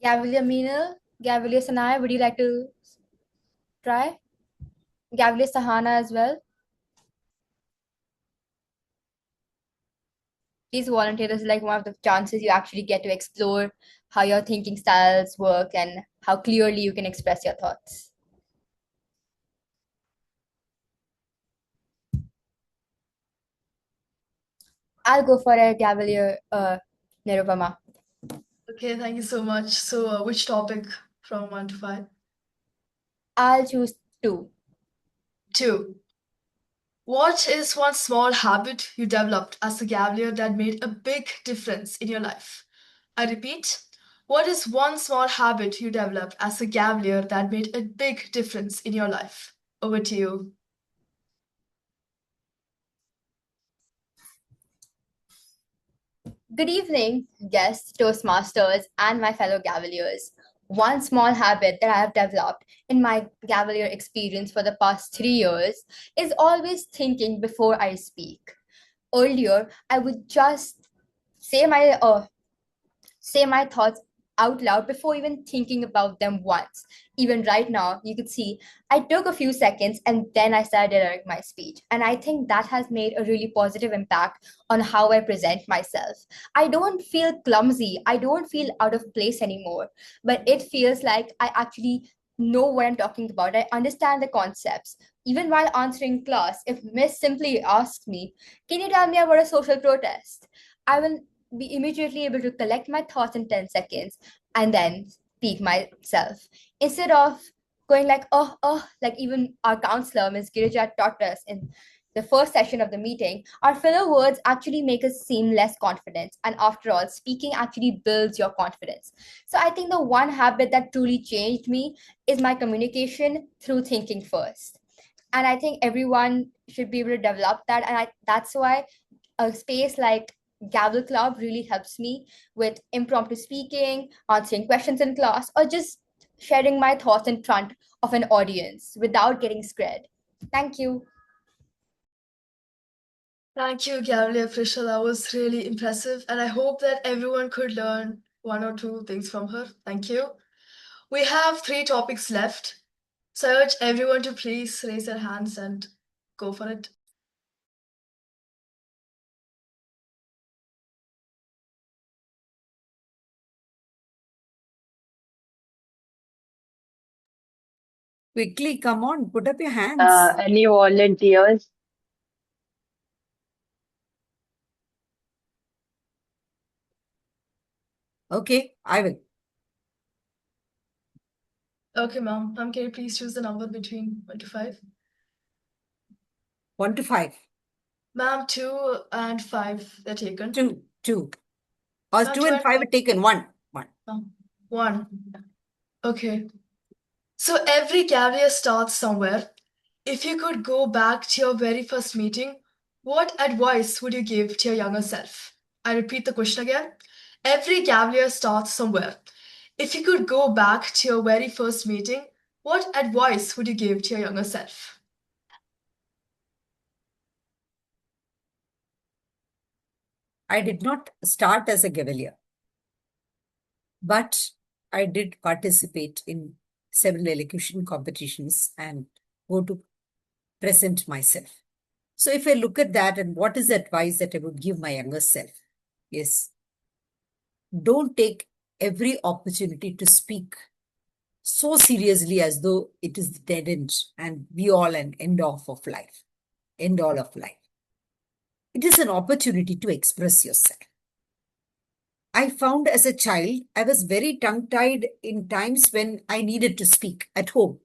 Gavelier Meena, Gavelier Sanaya, would you like to try? Gavelier Sahana as well. Please volunteer. This is like one of the chances you actually get to explore how your thinking styles work and how clearly you can express your thoughts. I'll go for a Gavelier Nirupama. Okay, thank you so much. So, which topic from 1 to 5? I'll choose 2. 2. What is one small habit you developed as a Gavelier that made a big difference in your life? I repeat, what is one small habit you developed as a Gavelier that made a big difference in your life? Over to you. Good evening, guests, Toastmasters, and my fellow Gaveliers. One small habit that I have developed in my Gavelier experience for the past 3 years is always thinking before I speak. Earlier, I would just say my thoughts out loud before even thinking about them once. Even right now, you could see I took a few seconds and then I started delivering my speech. And I think that has made a really positive impact on how I present myself. I don't feel clumsy, I don't feel out of place anymore, but it feels like I actually know what I'm talking about. I understand the concepts. Even while answering class, if Miss simply asks me, "Can you tell me about a social protest?" I will be immediately able to collect my thoughts in 10 seconds and then speak myself. Instead of going like, like even our counselor, Ms. Girija, taught us in the first session of the meeting, our filler words actually make us seem less confident. And after all, speaking actually builds your confidence. So I think the one habit that truly changed me is my communication through thinking first. And I think everyone should be able to develop that. And that's why a space like Gavel Club really helps me with impromptu speaking, answering questions in class, or just sharing my thoughts in front of an audience without getting scared. Thank you. Thank you, Gavelier Prisha. That was really impressive. And I hope that everyone could learn 1 or 2 things from her. Thank you. We have 3 topics left. So I urge everyone to please raise their hands and go for it. Quickly, come on, put up your hands. Any volunteers? Okay, I will. Okay, ma'am. Can you please choose the number between 1 to 5? 1 to 5. Ma'am, 2 and 5, they're taken. 2. Or Ma'am, 2 and 5 are taken. 1. 1. Okay. So every Gavelier starts somewhere. If you could go back to your very first meeting, what advice would you give to your younger self? I repeat the question again. Every Gavelier starts somewhere. If you could go back to your very first meeting, what advice would you give to your younger self? I did not start as a Gavelier, but I did participate in several elocution competitions and go to present myself. So if I look at that and what is the advice that I would give my younger self? Yes, don't take every opportunity to speak so seriously as though it is the dead end and be all and end off of life, end all of life. It is an opportunity to express yourself. I found as a child, I was very tongue-tied in times when I needed to speak at home,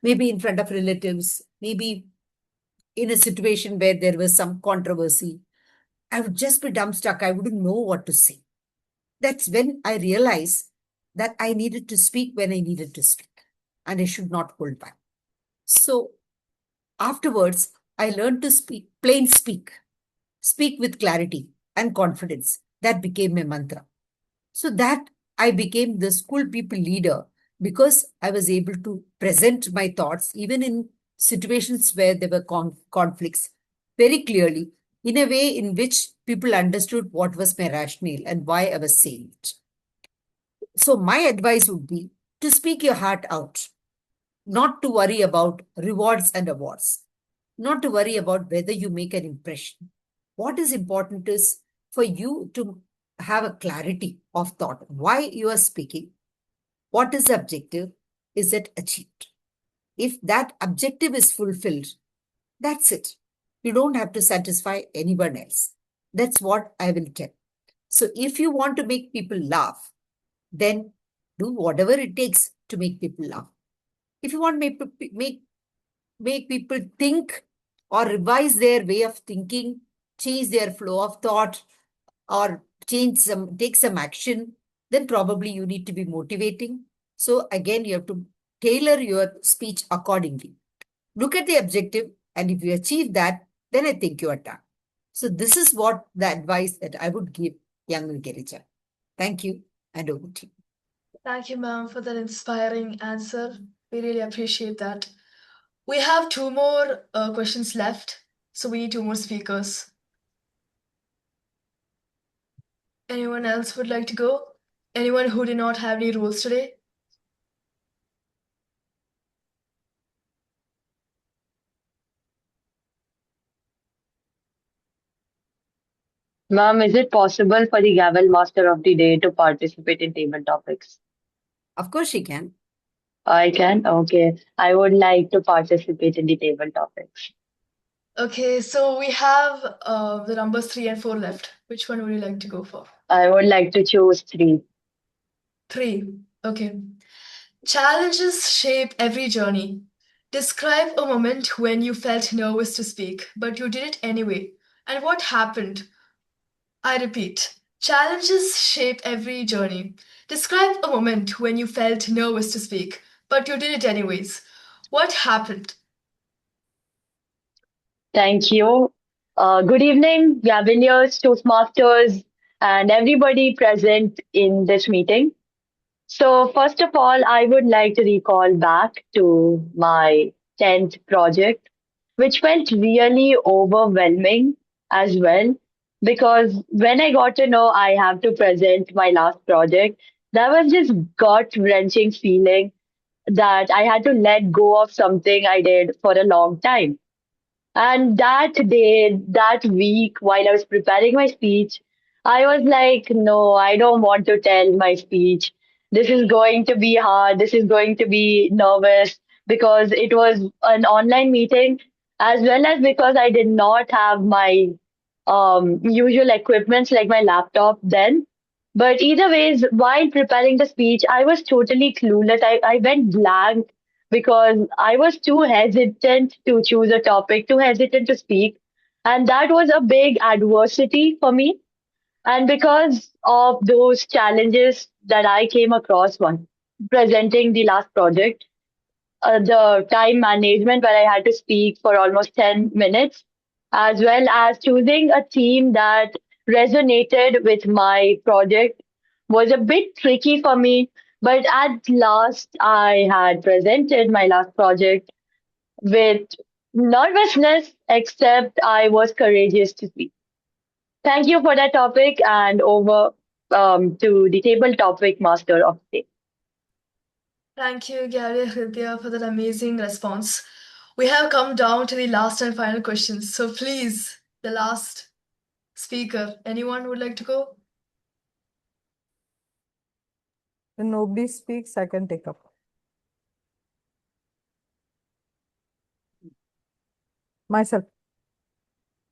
maybe in front of relatives, maybe in a situation where there was some controversy. I would just be dumbstruck. I wouldn't know what to say. That's when I realized that I needed to speak when I needed to speak, and I should not hold back. So afterwards, I learned to speak, plain speak with clarity and confidence. That became my mantra. So that I became the school people leader because I was able to present my thoughts even in situations where there were conflicts very clearly in a way in which people understood what was my rationale and why I was saying it. So my advice would be to speak your heart out, not to worry about rewards and awards, not to worry about whether you make an impression. What is important is for you to have a clarity of thought, why you are speaking, what is the objective, is it achieved? If that objective is fulfilled, that's it. You don't have to satisfy anyone else. That's what I will tell. So if you want to make people laugh, then do whatever it takes to make people laugh. If you want to make people think or revise their way of thinking, change their flow of thought, or take some action, then probably you need to be motivating. So again, you have to tailor your speech accordingly. Look at the objective, and if you achieve that, then I think you are done. So this is what the advice that I would give young Girija. Thank you, and over to you. Thank you, ma'am, for that inspiring answer. We really appreciate that. We have two more questions left, so we need two more speakers. Anyone else would like to go? Anyone who did not have any rules today? Ma'am, is it possible for the Gavel Master of the Day to participate in table topics? Of course she can. I can? Okay. I would like to participate in the table topics. Okay, so we have the numbers 3 and 4 left. Which one would you like to go for? I would like to choose 3. 3. Okay. Challenges shape every journey. Describe a moment when you felt nervous to speak, but you did it anyway. And what happened? I repeat. Challenges shape every journey. Describe a moment when you felt nervous to speak, but you did it anyways. What happened? Thank you. Good evening, Gaveliers, Toastmasters, and everybody present in this meeting. So, first of all, I would like to recall back to my 10th project, which felt really overwhelming as well. Because when I got to know I have to present my last project, that was just gut wrenching feeling that I had to let go of something I did for a long time. And that day, that week, while I was preparing my speech, I was like, no, I don't want to tell my speech. This is going to be hard. This is going to be nervous because it was an online meeting, as well as because I did not have my usual equipments like my laptop then. But either ways, while preparing the speech, I was totally clueless. I went blank because I was too hesitant to choose a topic, too hesitant to speak. And that was a big adversity for me. And because of those challenges that I came across one presenting the last project, the time management where I had to speak for almost 10 minutes, as well as choosing a theme that resonated with my project was a bit tricky for me, but at last I had presented my last project with nervousness, except I was courageous to speak. Thank you for that topic, and over to the table topic master of the day. Thank you, Gary and Hridya, for that amazing response. We have come down to the last and final questions. So please, the last speaker, anyone would like to go? When nobody speaks, I can take up. Myself.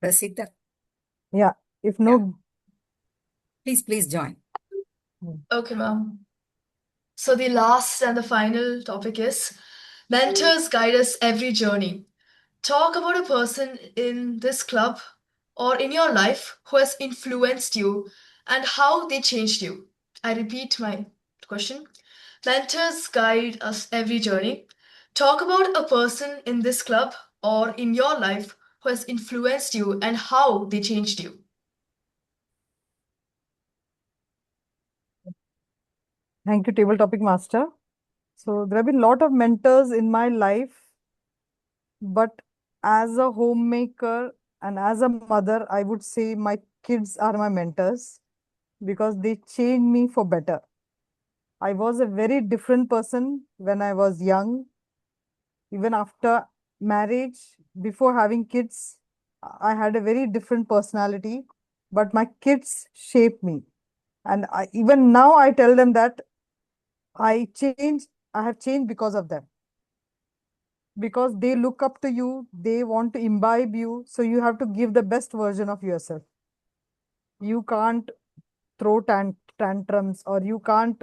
Prasita. Yeah. If no. Please join. Okay, ma'am. So the last and the final topic is mentors guide us every journey. Talk about a person in this club or in your life who has influenced you and how they changed you. I repeat my question. Mentors guide us every journey. Talk about a person in this club or in your life who has influenced you and how they changed you. Thank you, table topic master. So there have been a lot of mentors in my life, but as a homemaker and as a mother, I would say my kids are my mentors because they changed me for better. I was a very different person when I was young. Even after marriage, before having kids, I had a very different personality, but my kids shaped me. And even now I tell them that I have changed because of them. Because they look up to you, they want to imbibe you, so you have to give the best version of yourself. You can't throw tantrums, or you can't,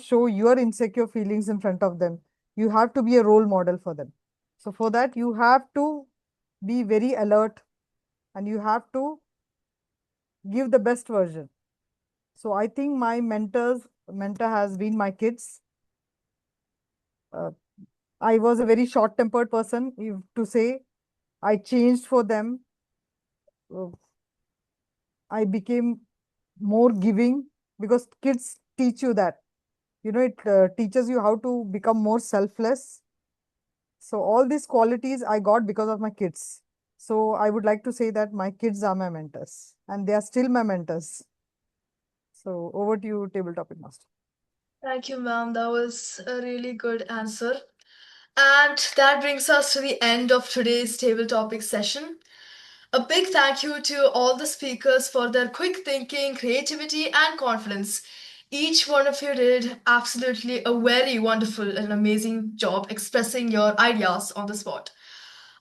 show your insecure feelings in front of them. You have to be a role model for them. So for that, you have to be very alert and you have to give the best version. So I think my mentor has been my kids. I was a very short-tempered person, if to say. I changed for them. I became more giving because kids teach you that. It teaches you how to become more selfless. So all these qualities I got because of my kids. So I would like to say that my kids are my mentors and they are still my mentors. So over to you, table topic master. Thank you, ma'am. That was a really good answer. And that brings us to the end of today's table topic session. A big thank you to all the speakers for their quick thinking, creativity, and confidence. Each one of you did absolutely a very wonderful and amazing job expressing your ideas on the spot.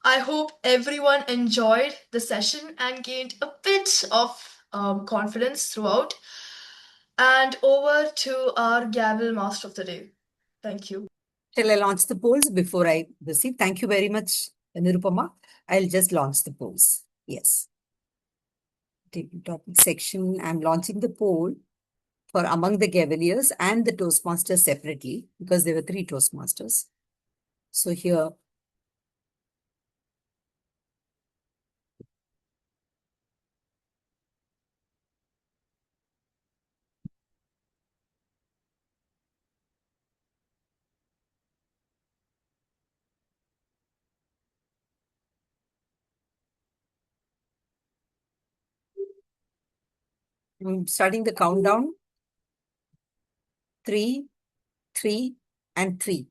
I hope everyone enjoyed the session and gained a bit of confidence throughout. And over to our Gavel Master of the Day. Thank you. Shall I launch the polls before I proceed? Thank you very much, Nirupama. I'll just launch the polls. Yes. Table topic section. I'm launching the poll for among the Gaveliers and the Toastmasters separately because there were 3 Toastmasters. So here, I'm starting the countdown. 3, 3, and 3.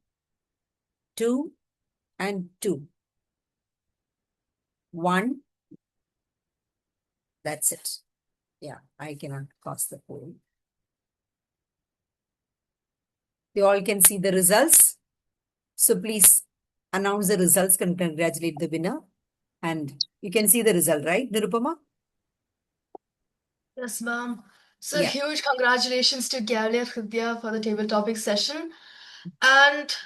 2, and 2. 1. That's it. Yeah, I cannot cast the poll. You all can see the results. So please announce the results, congratulate the winner. And you can see the result, right, Nirupama? Yes, ma'am. So Yeah. huge congratulations to Gavelier and Hridya for the table topic session. And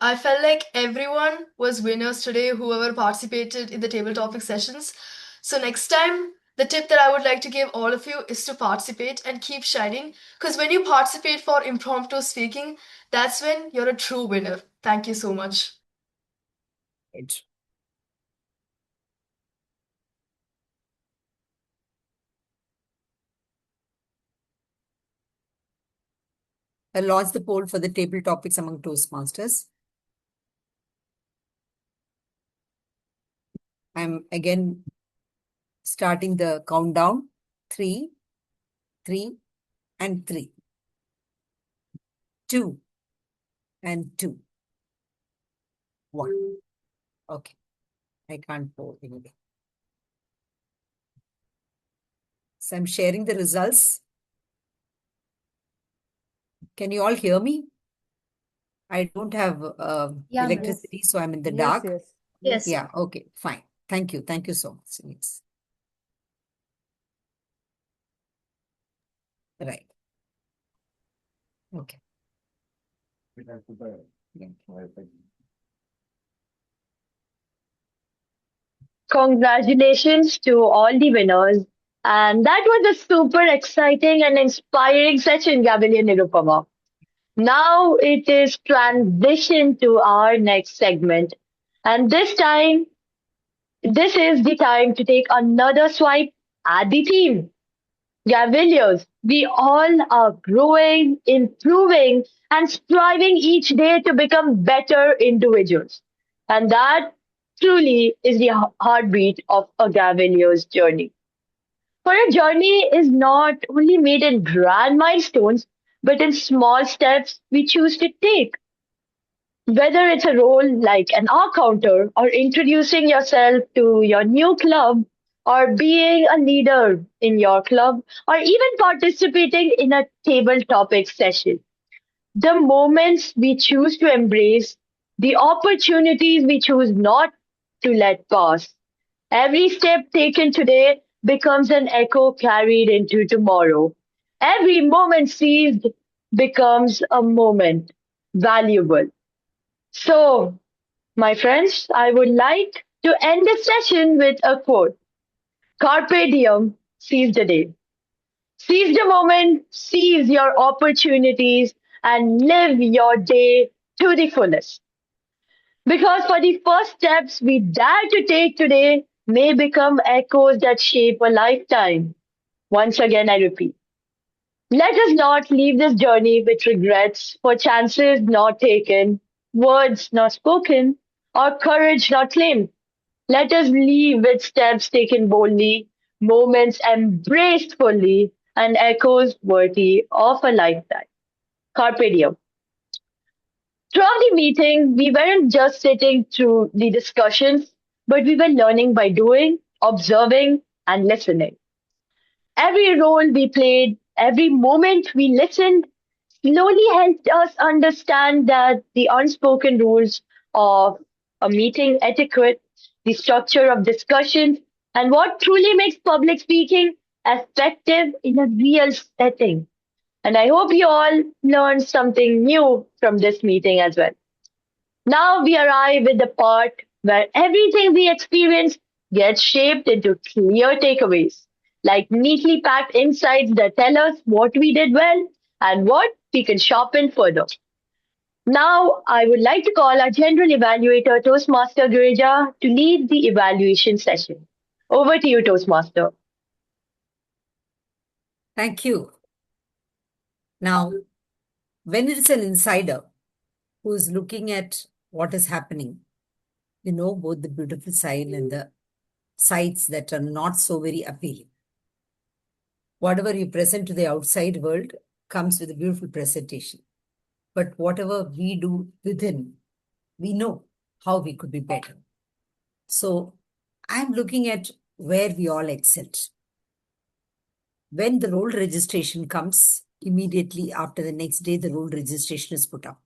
I felt like everyone was winners today, whoever participated in the table topic sessions. So next time, the tip that I would like to give all of you is to participate and keep shining. Because when you participate for impromptu speaking, that's when you're a true winner. Thank you so much. Right. . I'll launch the poll for the table topics among Toastmasters. I'm again starting the countdown. 3, 3, and 3. 2, and 2. 1. Okay. I can't poll anyway. So I'm sharing the results. Can you all hear me? I don't have Yeah, electricity, so I'm in the Yes, dark. yes. Yes. Yeah, okay, fine. Thank you. Thank you so much. Yes. Right. Okay. Congratulations to all the winners. And that was a super exciting and inspiring session, Gavel-Nirupama. Now it is transition to our next segment. And this is the time to take another swipe at the team. Gaveliers, we all are growing, improving, and striving each day to become better individuals. And that truly is the heartbeat of a Gavelier's journey. For a journey is not only made in grand milestones, but in small steps we choose to take. Whether it's a role like an AhCounter or introducing yourself to your new club or being a leader in your club or even participating in a table topic session. The moments we choose to embrace, the opportunities we choose not to let pass. Every step taken today becomes an echo carried into tomorrow. Every moment seized becomes a moment valuable. So, my friends, I would like to end the session with a quote. Carpe diem, seize the day. Seize the moment, seize your opportunities, and live your day to the fullest. Because for the first steps we dare to take today may become echoes that shape a lifetime. Once again, I repeat. Let us not leave this journey with regrets for chances not taken, words not spoken, or courage not claimed. Let us leave with steps taken boldly, moments embraced fully, and echoes worthy of a lifetime. Carpe diem. Throughout the meeting, we weren't just sitting through the discussions, but we were learning by doing, observing, and listening. Every role we played, every moment we listened, slowly helped us understand that the unspoken rules of a meeting etiquette, the structure of discussions, and what truly makes public speaking effective in a real setting. And I hope you all learned something new from this meeting as well. Now we arrive at the part where everything we experience gets shaped into clear takeaways, like neatly packed insights that tell us what we did well and what we can sharpen further. Now, I would like to call our General Evaluator, Toastmaster Girija, to lead the evaluation session. Over to you, Toastmaster. Thank you. Now, when it's an insider who is looking at what is happening, you know both the beautiful side and the sides that are not so very appealing. Whatever you present to the outside world comes with a beautiful presentation. But whatever we do within, we know how we could be better. So I'm looking at where we all excelled. When the role registration comes, immediately after the next day, the role registration is put up.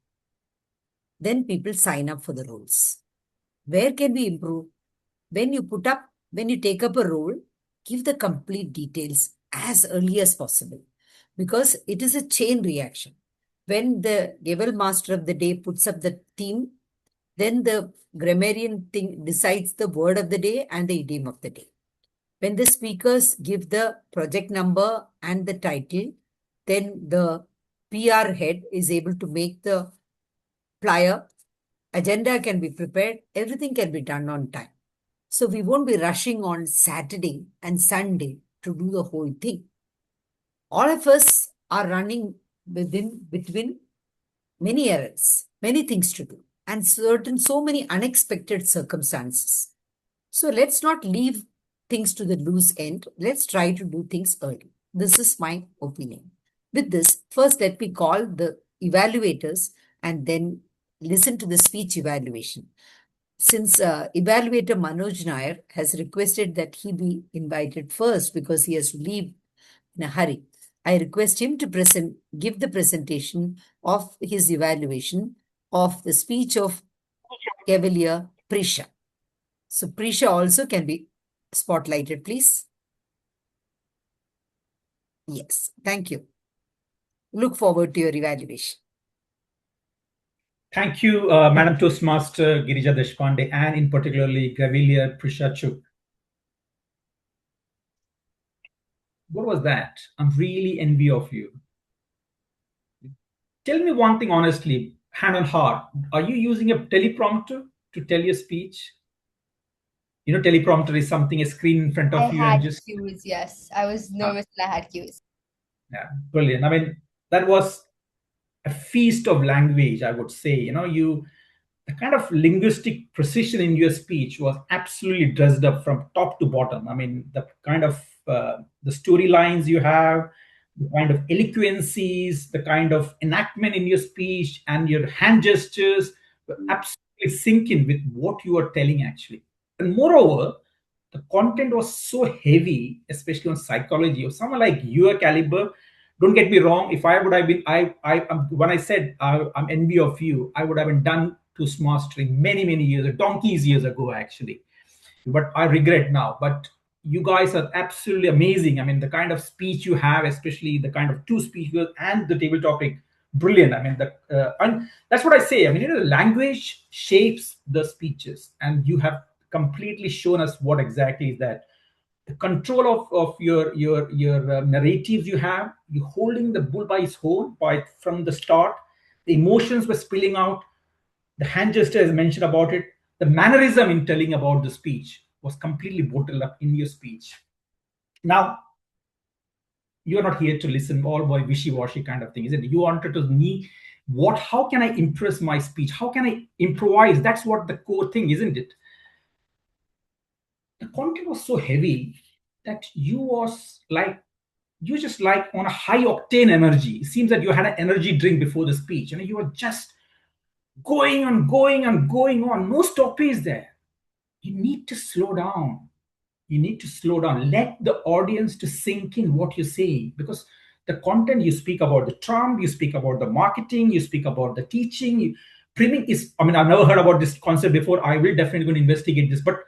Then people sign up for the roles. Where can we improve? When you take up a role, give the complete details as early as possible because it is a chain reaction. When the Gavel master of the day puts up the theme, then the grammarian decides the word of the day and the idiom of the day. When the speakers give the project number and the title, then the PR head is able to make the flyer, agenda can be prepared, everything can be done on time. So we won't be rushing on Saturday and Sunday to do the whole thing. All of us are running between many errands, many things to do, and so many unexpected circumstances. So let's not leave things to the loose end. Let's try to do things early. This is my opinion. With this, first let me call the evaluators and then listen to the speech evaluation. Since evaluator Manoj Nair has requested that he be invited first because he has to leave in a hurry, I request him to give the presentation of his evaluation of the speech of Gavelier Prisha. So Prisha also can be spotlighted, please. Yes, thank you. Look forward to your evaluation. Thank you, Madam Toastmaster Girija Deshpande, and in particularly Gavelier Prisha Chugh. What was that? I'm really envy of you. Tell me one thing honestly, hand on heart. Are you using a teleprompter to tell your speech? You know, teleprompter is something, a screen in front of I you had and just... cues, yes. I was nervous and I had cues. Yeah, brilliant. I mean, that was a feast of language, I would say. You know, the kind of linguistic precision in your speech was absolutely dressed up from top to bottom. I mean, the kind of the storylines you have, the kind of eloquencies, the kind of enactment in your speech, and your hand gestures were absolutely sink in with what you are telling actually. And moreover, the content was so heavy, especially on psychology of someone like your caliber. Don't get me wrong. If I would have been, when I said I'm envy of you, I would have been done Toastmastering many years, donkeys years ago actually. But I regret now. But you guys are absolutely amazing. I mean, the kind of speech you have, especially the kind of two speakers and the table topic, brilliant. I mean, and that's what I say. I mean, you know, the language shapes the speeches, and you have completely shown us what exactly is that. The control of your narratives you have, you holding the bull by its horn from the start. The emotions were spilling out. The hand gesture, as mentioned about it, the mannerism in telling about the speech was completely bottled up in your speech. Now, you're not here to listen all boy wishy-washy kind of thing, isn't it? You wanted to me, how can I impress my speech? How can I improvise? That's what the core thing, isn't it? The content was so heavy that you just like on a high octane energy. It seems that you had an energy drink before the speech. You know, you were just going on. No stoppage there. You need to slow down. Let the audience to sink in what you're saying, because the content you speak about the Trump, you speak about the marketing, you speak about the teaching. Priming is, I mean, I've never heard about this concept before. I will definitely go and investigate this, but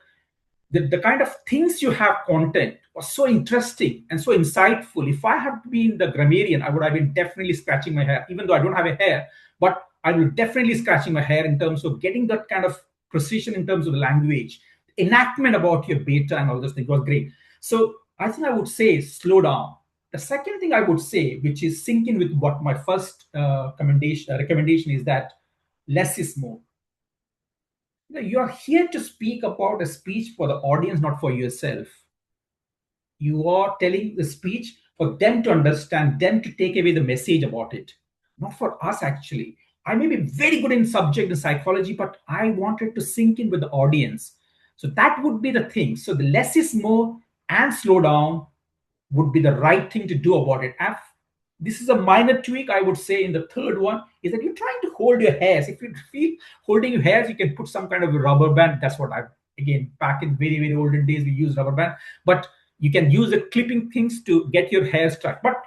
the kind of things you have content was so interesting and so insightful. If I had been the grammarian, I would have been definitely scratching my hair, even though I don't have a hair, but I will definitely scratching my hair in terms of getting that kind of precision in terms of the language. Enactment about your beta and all those things was great. So I think I would say slow down. The second thing I would say, which is syncing with what my first recommendation is, that less is more. You are here to speak about a speech for the audience, not for yourself. You are telling the speech for them to understand, them to take away the message about it, not for us actually. I may be very good in subject and psychology, but I wanted to sink in with the audience. So that would be the thing. So the less is more and slow down would be the right thing to do about it. This is a minor tweak, I would say, in the third one, is that you're trying to hold your hairs. If you feel holding your hairs, you can put some kind of a rubber band. That's what again, back in very olden days, we used rubber band. But you can use the clipping things to get your hair stuck. But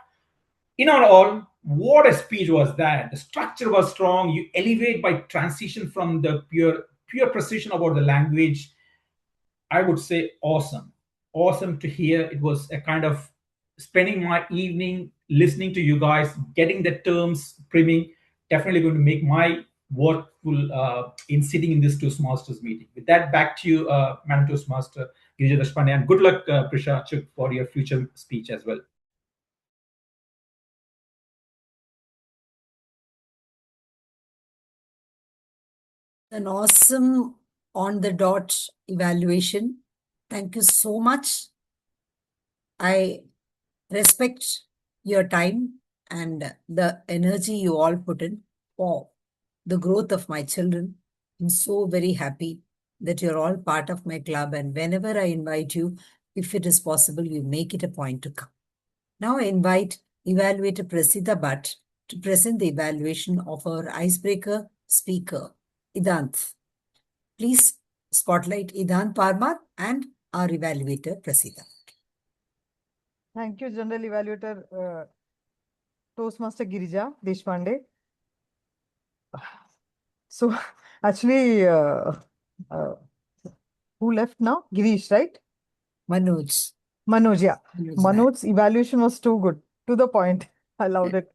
in all, what a speech was that. The structure was strong. You elevate by transition from the pure precision about the language. I would say awesome to hear. It was a kind of spending my evening listening to you guys, getting the terms priming. Definitely going to make my workful in sitting in this Toastmasters meeting. With that, back to you, Madam Toastmaster Girija Deshpande, and good luck, Prisha Chugh, for your future speech as well. An awesome on the dot evaluation. Thank you so much. I respect your time and the energy you all put in for the growth of my children. I'm so very happy that you're all part of my club, and whenever I invite you, if it is possible, you make it a point to come. Now I invite Evaluator Prasita Bhat to present the evaluation of our icebreaker speaker, Idhant. Please spotlight Idhant Parmar and our evaluator, Prasita. Thank you, General Evaluator Toastmaster Girija Deshpande. So actually, who left now? Girish, right? Manoj. Manoj, yeah. Manoj Nair. Manoj's evaluation was too good, to the point. I loved it.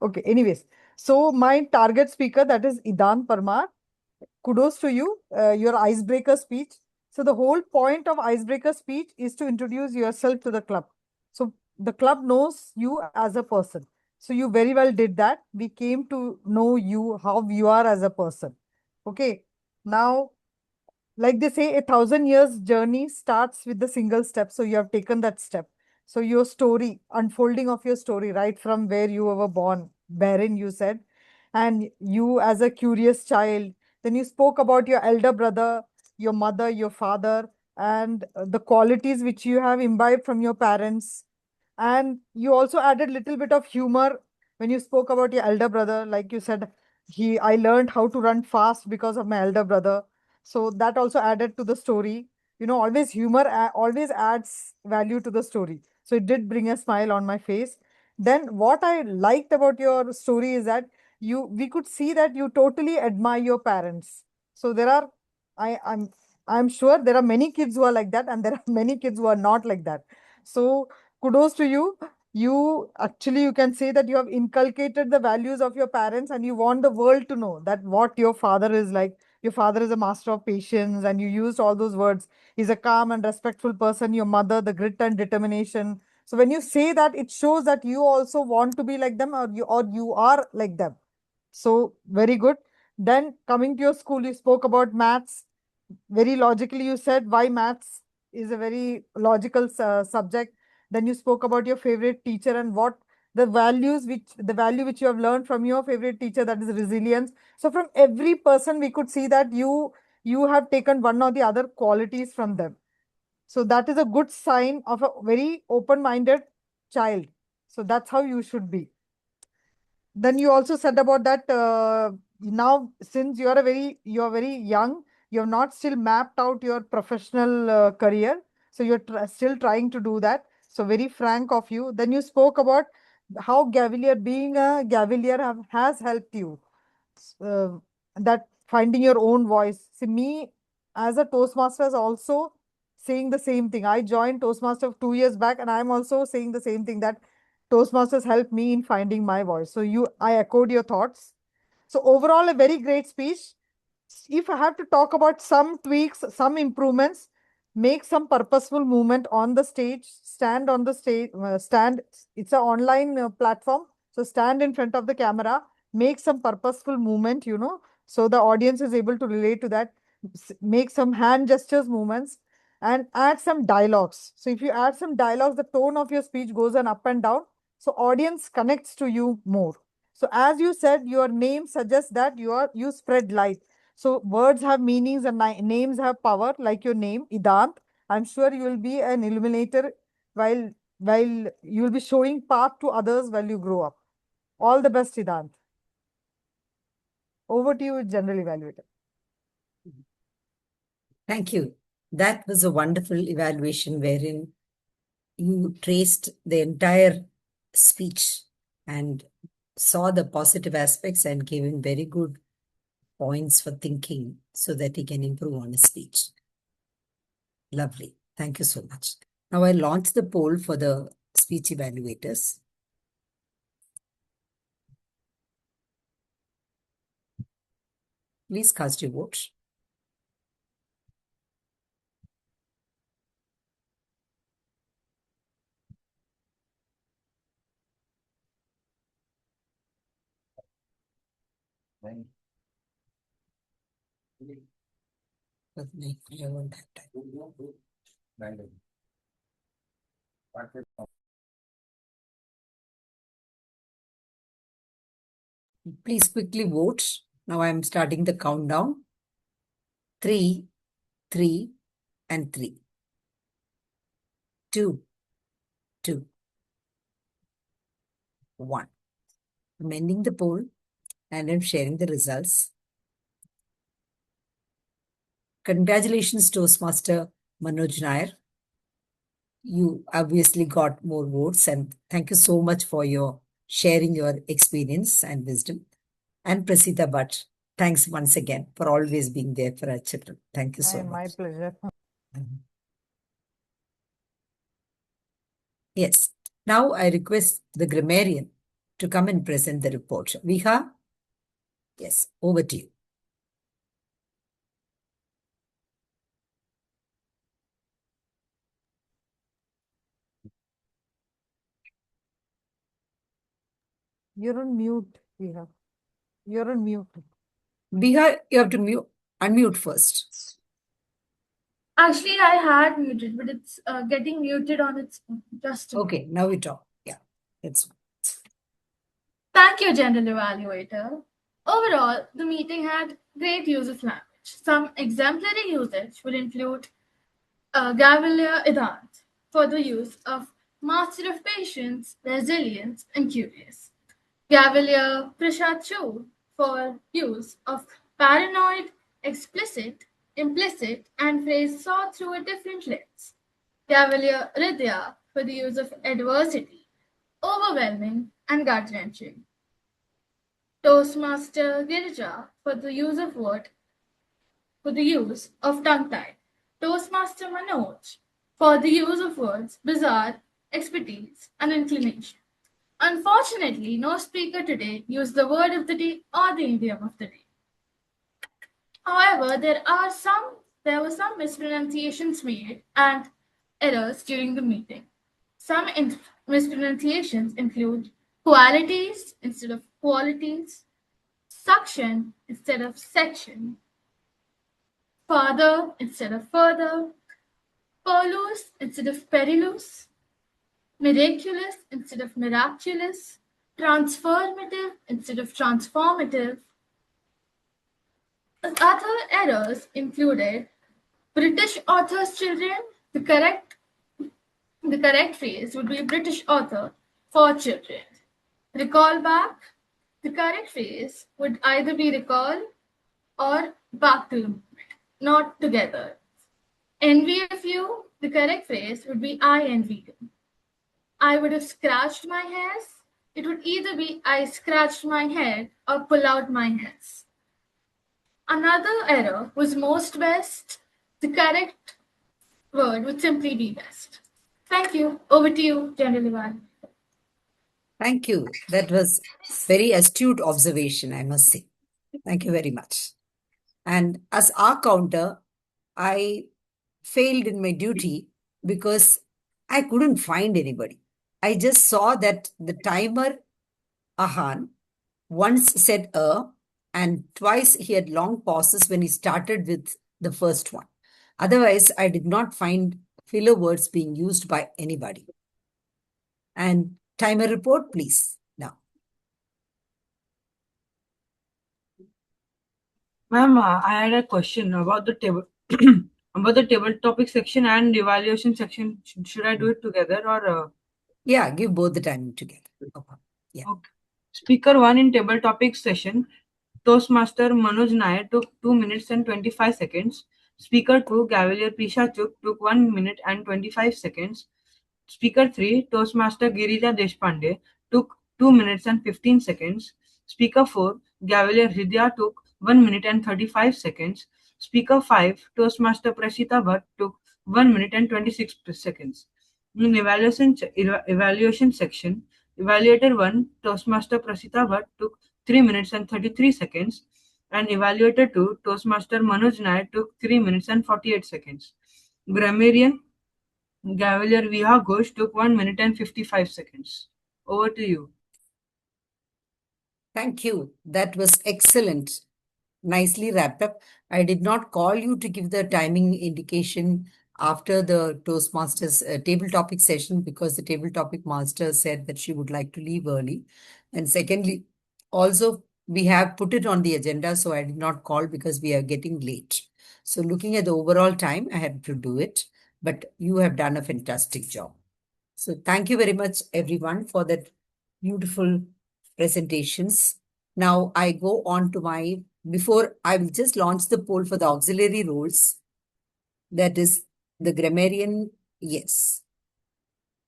Okay, anyways. So my target speaker, that is Idhant Parmar. Kudos to you, your icebreaker speech. So the whole point of icebreaker speech is to introduce yourself to the club. So the club knows you as a person. So you very well did that. We came to know you, how you are as a person. Okay. Now, like they say, 1,000 years journey starts with the single step. So you have taken that step. So your story, unfolding of your story, right from where you were born, barren, you said, and you as a curious child. Then you spoke about your elder brother, your mother, your father, and the qualities which you have imbibed from your parents. And you also added little bit of humor when you spoke about your elder brother. Like you said, I learned how to run fast because of my elder brother. So that also added to the story. Always humor always adds value to the story. So it did bring a smile on my face. Then what I liked about your story is that we could see that you totally admire your parents. So I, I'm I'm sure there are many kids who are like that, and there are many kids who are not like that. So kudos to you. You can say that you have inculcated the values of your parents, and you want the world to know that what your father is like. Your father is a master of patience, and you used all those words. He's a calm and respectful person. Your mother, the grit and determination. So when you say that, it shows that you also want to be like them, or you are like them. So very good. Then coming to your school, you spoke about maths. Very logically, you said why maths is a very logical subject. Then you spoke about your favorite teacher and what the value which you have learned from your favorite teacher, that is resilience. So from every person, we could see that you have taken one or the other qualities from them. So that is a good sign of a very open-minded child. So that's how you should be. Then you also said about that now, since you're very young, you have not still mapped out your professional career. So you're still trying to do that. So very frank of you. Then you spoke about how Gavelier, being a Gavelier, has helped you. Uh, that finding your own voice. See, me as a Toastmaster is also saying the same thing. I joined Toastmaster 2 years back, and I'm also saying the same thing, that Toastmasters helped me in finding my voice. So I echoed your thoughts. So overall, a very great speech. If I have to talk about some tweaks, some improvements, make some purposeful movement on the stage, stand on the stage, it's an online platform. So stand in front of the camera, make some purposeful movement, so the audience is able to relate to that. Make some hand gestures movements and add some dialogues. So if you add some dialogues, the tone of your speech goes on up and down. So audience connects to you more. So as you said, your name suggests that you spread light. So words have meanings and names have power, like your name, Idhant. I'm sure you will be an illuminator while you will be showing path to others while you grow up. All the best, Idhant. Over to you, General Evaluator. Thank you. That was a wonderful evaluation wherein you traced the entire speech and saw the positive aspects and gave him very good points for thinking so that he can improve on his speech. Lovely. Thank you so much. Now I launch the poll for the speech evaluators. Please cast your vote. But I won't have time. Please quickly vote. Now I'm starting the countdown. 3, 3, and 3. 2, 2, 1. I'm ending the poll and I'm sharing the results. Congratulations, Toastmaster Manoj Nair. You obviously got more votes, and thank you so much for your sharing your experience and wisdom. And Prasita Bhat, thanks once again for always being there for our children. Thank you so My much. pleasure. Yes. Now I request the grammarian to come and present the report. Vihaa? Yes, over to you. You're on mute, Vihaa. You're on mute. Vihaa, you have to unmute first. Actually, I had muted, but it's getting muted on its own. Just a Okay, now we talk. Yeah, that's Thank you, General Evaluator. Overall, the meeting had great use of language. Some exemplary usage would include Gavelier Idhant for the use of master of patience, resilience, and curious. Gavelier Prisha Chugh for use of paranoid, explicit, implicit, and phrase saw through a different lens. Gavelier Hridya for the use of adversity, overwhelming, and gut-wrenching. Toastmaster Girija for the use of tongue-tied. Toastmaster Manoj for the use of words bizarre, expertise, and inclination. Unfortunately, no speaker today used the word of the day or the idiom of the day. However, there were some mispronunciations made and errors during the meeting. Some mispronunciations include qualities instead of qualities, suction instead of section, father instead of further, perlus instead of perilous, miraculous instead of miraculous, transformative instead of transformative. Other errors included British author's children. The correct phrase would be British author for children. Recall back. The correct phrase would either be recall or back to the moment, not together. Envy of you. The correct phrase would be I envy you. I would have scratched my hairs. It would either be I scratched my head or pull out my hairs. Another error was most best. The correct word would simply be best. Thank you. Over to you, General Ivan. Thank you. That was very astute observation, I must say. Thank you very much. And as AhCounter, I failed in my duty because I couldn't find anybody. I just saw that the timer, Ahan, once said and twice he had long pauses when he started with the first one. Otherwise, I did not find filler words being used by anybody. And timer report, please, now. Ma'am, I had a question about the table about the table topic section and evaluation section. Should I do it together or? Yeah, give both the timing together. Yeah. Okay. Speaker 1 in table topic session, Toastmaster Manoj Nair took 2 minutes and 25 seconds. Speaker 2, Gavelier Prisha Chugh took 1 minute and 25 seconds. Speaker 3, Toastmaster Girija Deshpande took 2 minutes and 15 seconds. Speaker 4, Gavelier Hridya took 1 minute and 35 seconds. Speaker 5, Toastmaster Prasita Bhat took 1 minute and 26 seconds. In evaluation section, Evaluator 1, Toastmaster Prasita Bhat took 3 minutes and 33 seconds, and Evaluator 2, Toastmaster Manoj Nair took 3 minutes and 48 seconds. Grammarian, Gavelier Vihaa Ghosh took 1 minute and 55 seconds. Over to you. Thank you. That was excellent. Nicely wrapped up. I did not call you to give the timing indication after the Toastmasters table topic session because the table topic master said that she would like to leave early. And secondly, also we have put it on the agenda, so I did not call because we are getting late. So looking at the overall time, I had to do it, but you have done a fantastic job. So thank you very much, everyone, for that beautiful presentations. Now I go on to before I will just launch the poll for the auxiliary roles. That is the grammarian, yes.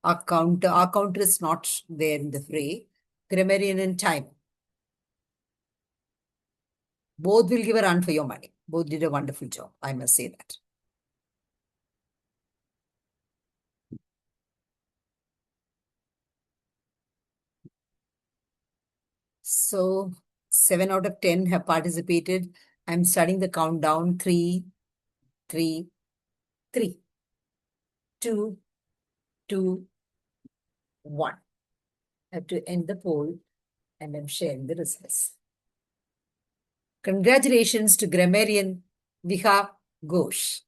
AhCounter is not there in the fray. Grammarian and time. Both will give a run for your money. Both did a wonderful job. I must say that. So 7 out of 10 have participated. I'm starting the countdown. 3, 3, 3, 2, 2, 1. I have to end the poll and I'm sharing the results. Congratulations to Grammarian Vihaa, Ghosh.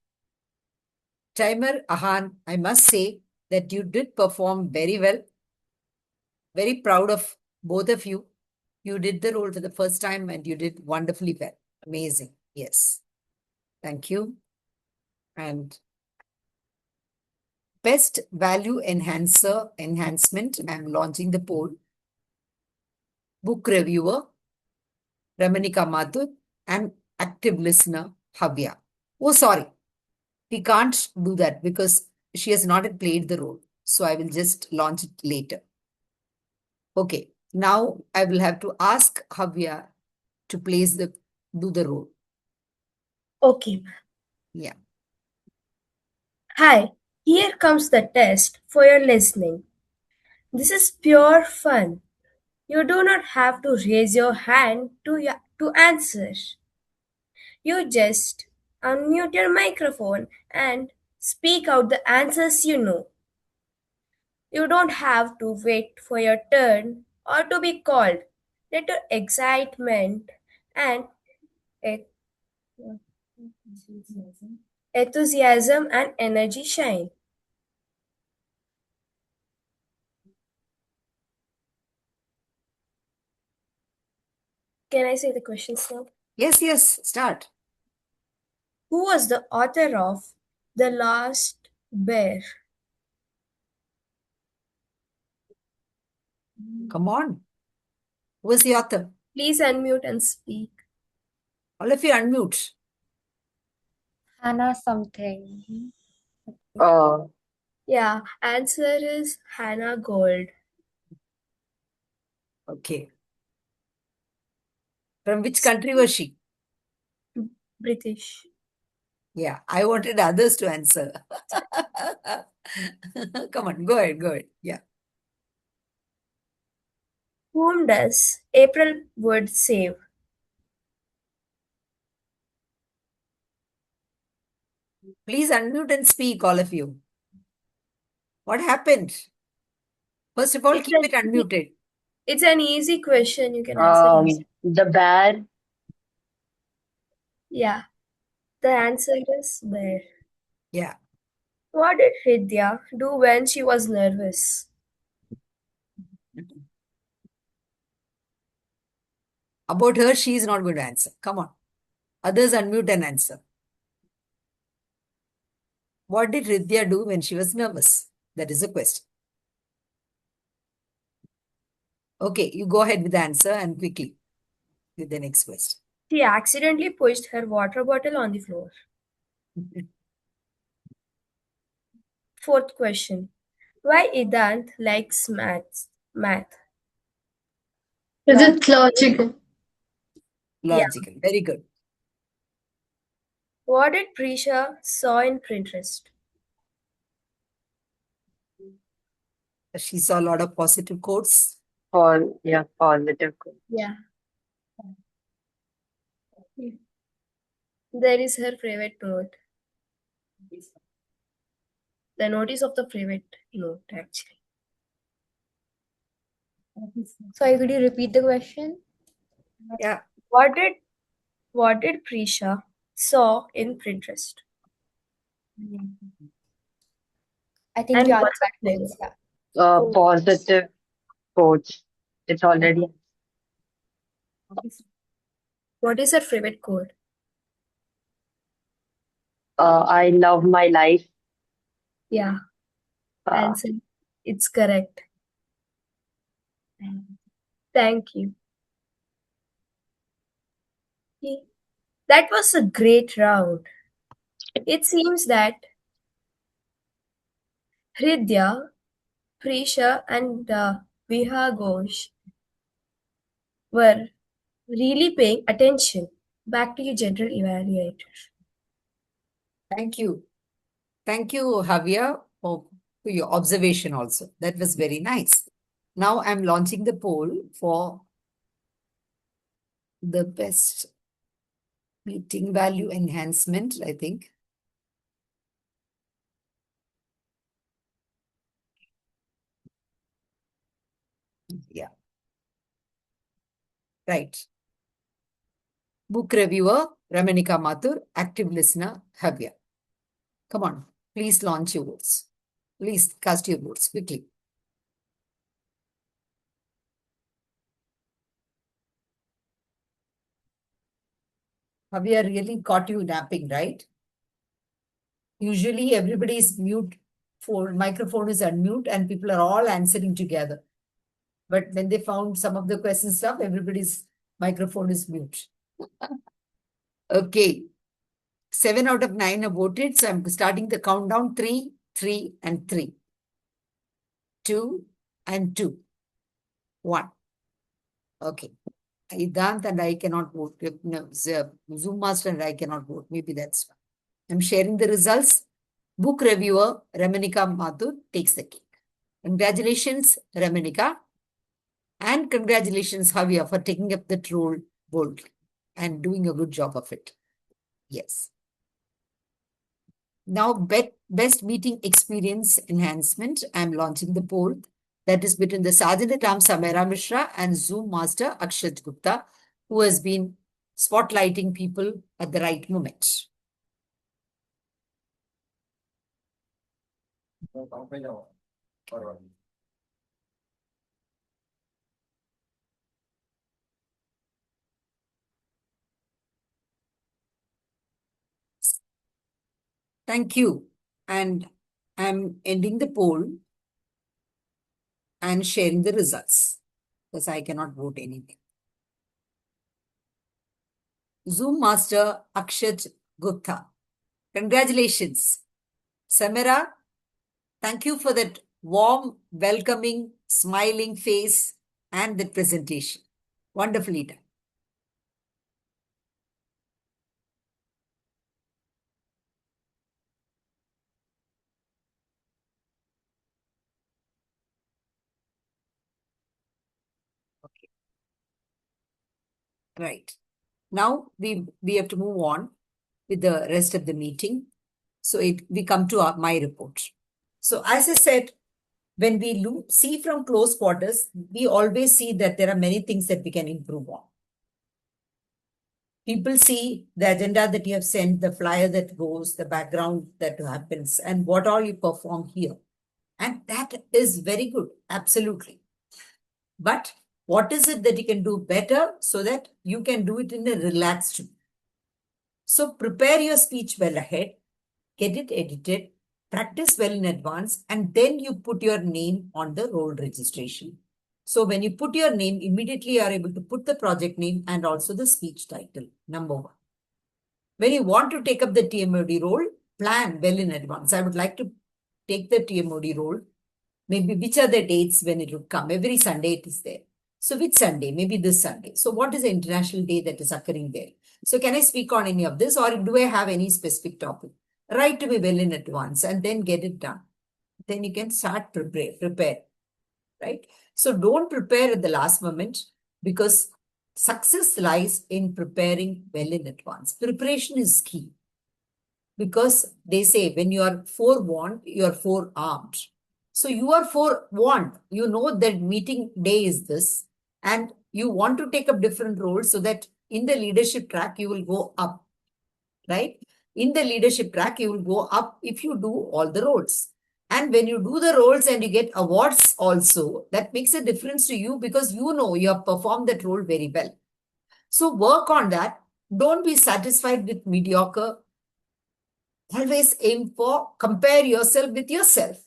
Timer Ahan, I must say that you did perform very well. Very proud of both of you. You did the role for the first time and you did wonderfully well. Amazing. Yes. Thank you. And best value enhancement, I'm launching the poll. Book reviewer, Remanika Mathur, and active listener, Havya. Oh, sorry. We can't do that because she has not yet played the role. So I will just launch it later. Okay. Now I will have to ask Havya to do the role. Okay. Yeah. Hi, here comes the test for your listening. This is pure fun. You do not have to raise your hand to answer. You just unmute your microphone and speak out the answers you know. You don't have to wait for your turn or to be called. Let your excitement and enthusiasm and energy shine. Can I say the questions now? Yes, start. Who was the author of The Last Bear? Come on. Who was the author? Please unmute and speak. All of you unmute. Hannah something. Yeah, answer is Hannah Gold. Okay. From which country was she? British. Yeah, I wanted others to answer. Come on, go ahead. Yeah. Whom does April Wood save? Please unmute and speak, all of you. What happened? First of all, keep it unmuted. It's an easy question. You can answer it. The bear. Yeah, the answer is bear. Yeah. What did Hridya do when she was nervous? About her, she is not going to answer. Come on. Others unmute and answer. What did Hridya do when she was nervous? That is the question. Okay, you go ahead with the answer and quickly with the next question. She accidentally pushed her water bottle on the floor. Fourth question. Why Idhant likes math? Is it logical? Logical. Very good. What did Prisha saw in Pinterest? She saw a lot of positive quotes. Positive. Yeah. There is her private note. The notice of the private note, actually. Sorry, could you repeat the question? Yeah. What did Prisha saw in Pinterest? I think And you what's answered the this. clue? Positive quotes. It's already. What is her favorite quote? I love my life. Yeah, Uh, answer. It's correct. Thank you. That was a great round. It seems that Hridya, Prisha, and Vihaa Ghosh were really paying attention. Back to you, General Evaluator. Thank you. Thank you, Havya, for your observation also. That was very nice. Now I'm launching the poll for the best meeting value enhancement, I think. Yeah. Right. Book reviewer, Remanika Mathur. Active listener, Havya. Come on, please launch your votes. Please cast your votes quickly. Havya really caught you napping, right? Usually everybody is mute, for microphone is unmute and people are all answering together. But when they found some of the question stuff, everybody's microphone is mute. Okay. 7 out of 9 have voted. So I'm starting the countdown. 3, 3, and 3. 2, and 2. 1. Okay. Idhant and I cannot vote. No, Zoom Master and I cannot vote. Maybe that's why. I'm sharing the results. Book reviewer, Remanika Mathur, takes the cake. Congratulations, Remanika. And congratulations, Havya, for taking up that role boldly and doing a good job of it. Yes. Now, best meeting experience enhancement. I'm launching the poll. That is between the Sergeant at Arms Samaira Mishra and Zoom Master Akshaj Gupta, who has been spotlighting people at the right moment. Thank you. And I'm ending the poll and sharing the results because I cannot vote anything. Zoom Master Akshaj Gupta. Congratulations. Samaira, thank you for that warm, welcoming, smiling face and that presentation. Wonderfully done. Okay. Right. Now we have to move on with the rest of the meeting. So we come to my report. So as I said, when we see from close quarters, we always see that there are many things that we can improve on. People see the agenda that you have sent, the flyer that goes, the background that happens, and what all you perform here. And that is very good, absolutely. But what is it that you can do better so that you can do it in a relaxed way? So prepare your speech well ahead, get it edited, practice well in advance, and then you put your name on the role registration. So when you put your name, immediately you are able to put the project name and also the speech title, number 1. When you want to take up the TMOD role, plan well in advance. I would like to take the TMOD role. Maybe which are the dates when it would come? Every Sunday it is there. So which Sunday? Maybe this Sunday. So what is the international day that is occurring there? So can I speak on any of this or do I have any specific topic? Write to me well in advance and then get it done. Then you can start prepare, right? So don't prepare at the last moment because success lies in preparing well in advance. Preparation is key because they say when you are forewarned, you are forearmed. So you are forewarned. You know that meeting day is this and you want to take up different roles so that in the leadership track, you will go up, right? In the leadership track, you will go up if you do all the roles. And when you do the roles and you get awards also, that makes a difference to you because you know you have performed that role very well. So work on that. Don't be satisfied with mediocre. Always aim for, compare yourself with yourself.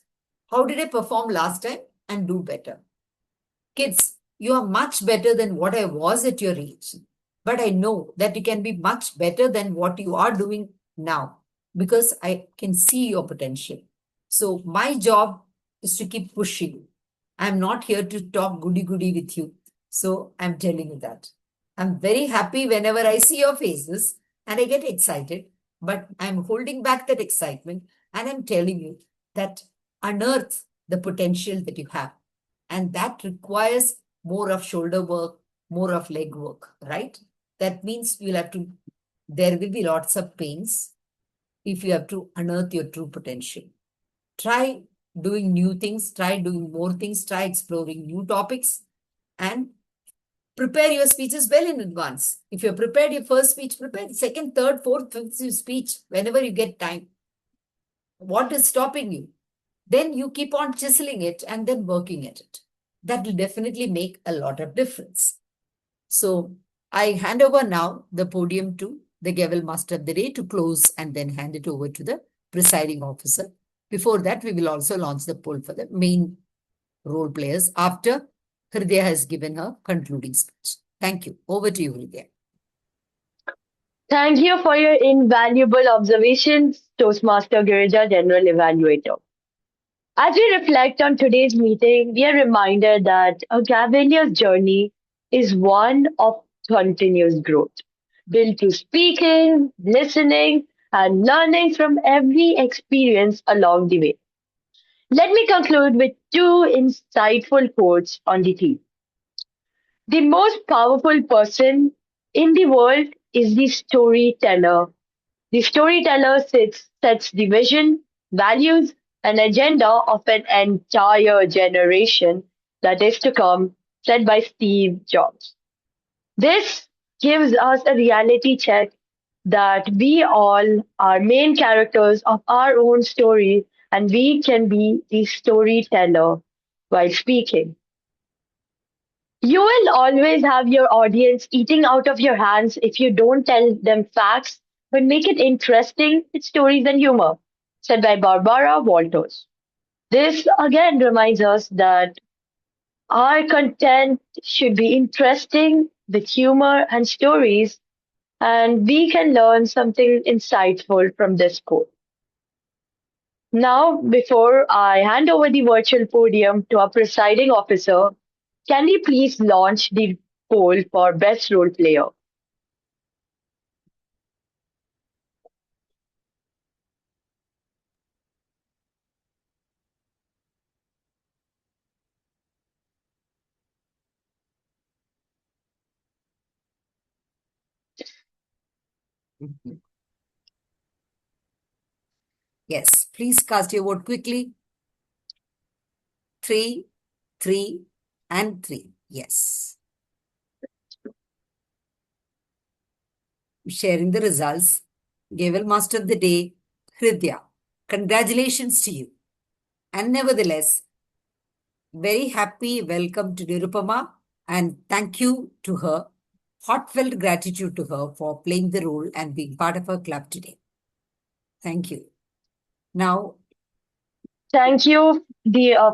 How did I perform last time? And do better. Kids, you are much better than what I was at your age. But I know that you can be much better than what you are doing now because I can see your potential. So my job is to keep pushing. I'm not here to talk goody-goody with you. So I'm telling you that. I'm very happy whenever I see your faces and I get excited, but I'm holding back that excitement and I'm telling you that unearth the potential that you have. And that requires more of shoulder work, more of leg work, right? That means you'll have to, there will be lots of pains if you have to unearth your true potential. Try doing new things, try doing more things, try exploring new topics, and prepare your speeches well in advance. If you're prepared your first speech, prepare the second, third, fourth, fifth speech whenever you get time. What is stopping you? Then you keep on chiseling it and then working at it. That will definitely make a lot of difference. So I hand over now the podium to the Gavel Master of the Day to close and then hand it over to the presiding officer. Before that, we will also launch the poll for the main role players after Hridya has given her concluding speech. Thank you. Over to you, Hridya. Thank you for your invaluable observations, Toastmaster Girija, General Evaluator. As we reflect on today's meeting, we are reminded that a Gavelier's journey is one of continuous growth, built through speaking, listening, and learning from every experience along the way. Let me conclude with two insightful quotes on the theme. The most powerful person in the world is the storyteller. The storyteller sets the vision, values, and agenda of an entire generation that is to come, said by Steve Jobs. This gives us a reality check that we all are main characters of our own story and we can be the storyteller while speaking. You will always have your audience eating out of your hands if you don't tell them facts, but make it interesting with stories and humor, said by Barbara Walters. This again reminds us that our content should be interesting with humor and stories, and we can learn something insightful from this quote. Now, before I hand over the virtual podium to our presiding officer, can we please launch the poll for best role player? Yes, please cast your vote quickly. 3, 3, and 3. Yes. Sharing the results. Gavel Master of the Day, Hridya. Congratulations to you. And nevertheless, very happy welcome to Nirupama and thank you to her. Heartfelt gratitude to her for playing the role and being part of our club today. Thank you. Now, Thank you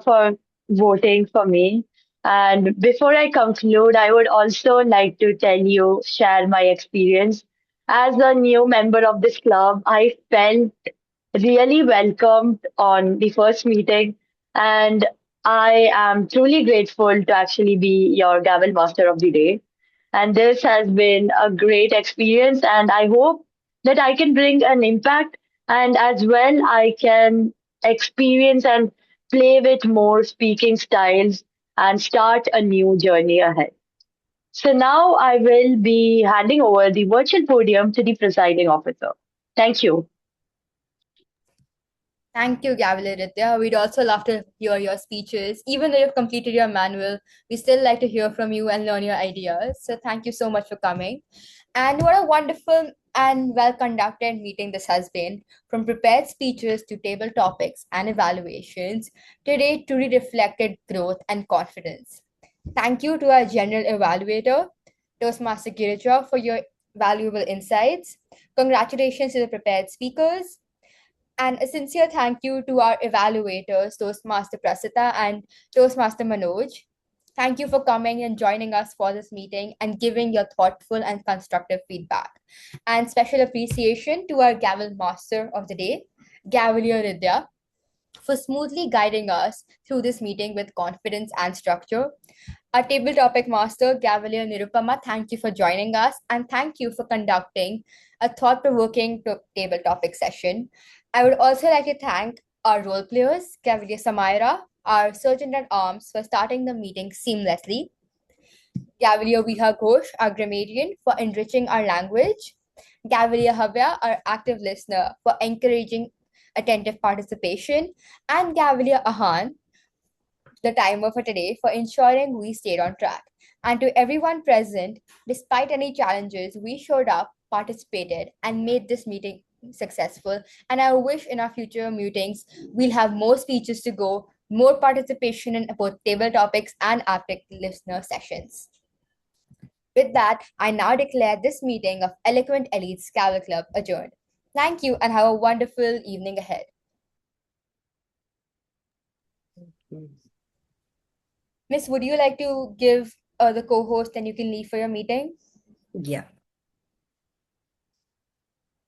for voting for me. And before I conclude, I would also like to share my experience. As a new member of this club, I felt really welcomed on the first meeting, and I am truly grateful to actually be your Gavel Master of the Day. And this has been a great experience, and I hope that I can bring an impact and as well I can experience and play with more speaking styles and start a new journey ahead. So now I will be handing over the virtual podium to the presiding officer. Thank you. Thank you, Gavelier. We'd also love to hear your speeches. Even though you've completed your manual, we still like to hear from you and learn your ideas. So thank you so much for coming. And what a wonderful and well-conducted meeting this has been. From prepared speeches to table topics and evaluations, today truly reflected growth and confidence. Thank you to our general evaluator, Toastmaster Girija, for your valuable insights. Congratulations to the prepared speakers. And a sincere thank you to our evaluators, Toastmaster Prasita and Toastmaster Manoj. Thank you for coming and joining us for this meeting and giving your thoughtful and constructive feedback. And special appreciation to our Gavel Master of the Day, Gavelier Hridya, for smoothly guiding us through this meeting with confidence and structure. Our table topic master, Gav.Nirupama, thank you for joining us and thank you for conducting a thought-provoking table topic session. I would also like to thank our role players, Gavelier Samaira, our Sergeant at Arms, for starting the meeting seamlessly, Gavelier Vihaa Ghosh, our grammarian, for enriching our language, Gavelier Havya, our active listener, for encouraging attentive participation, and Gavelier Ahan, the timer for today, for ensuring we stayed on track. And to everyone present, despite any challenges, we showed up, participated, and made this meeting successful. And I wish in our future meetings, we'll have more speeches to go, more participation in both table topics and active listener sessions. With that, I now declare this meeting of Eloquent Elites Gavel Club adjourned. Thank you and have a wonderful evening ahead. Miss, would you like to give the co-host and you can leave for your meeting? Yeah.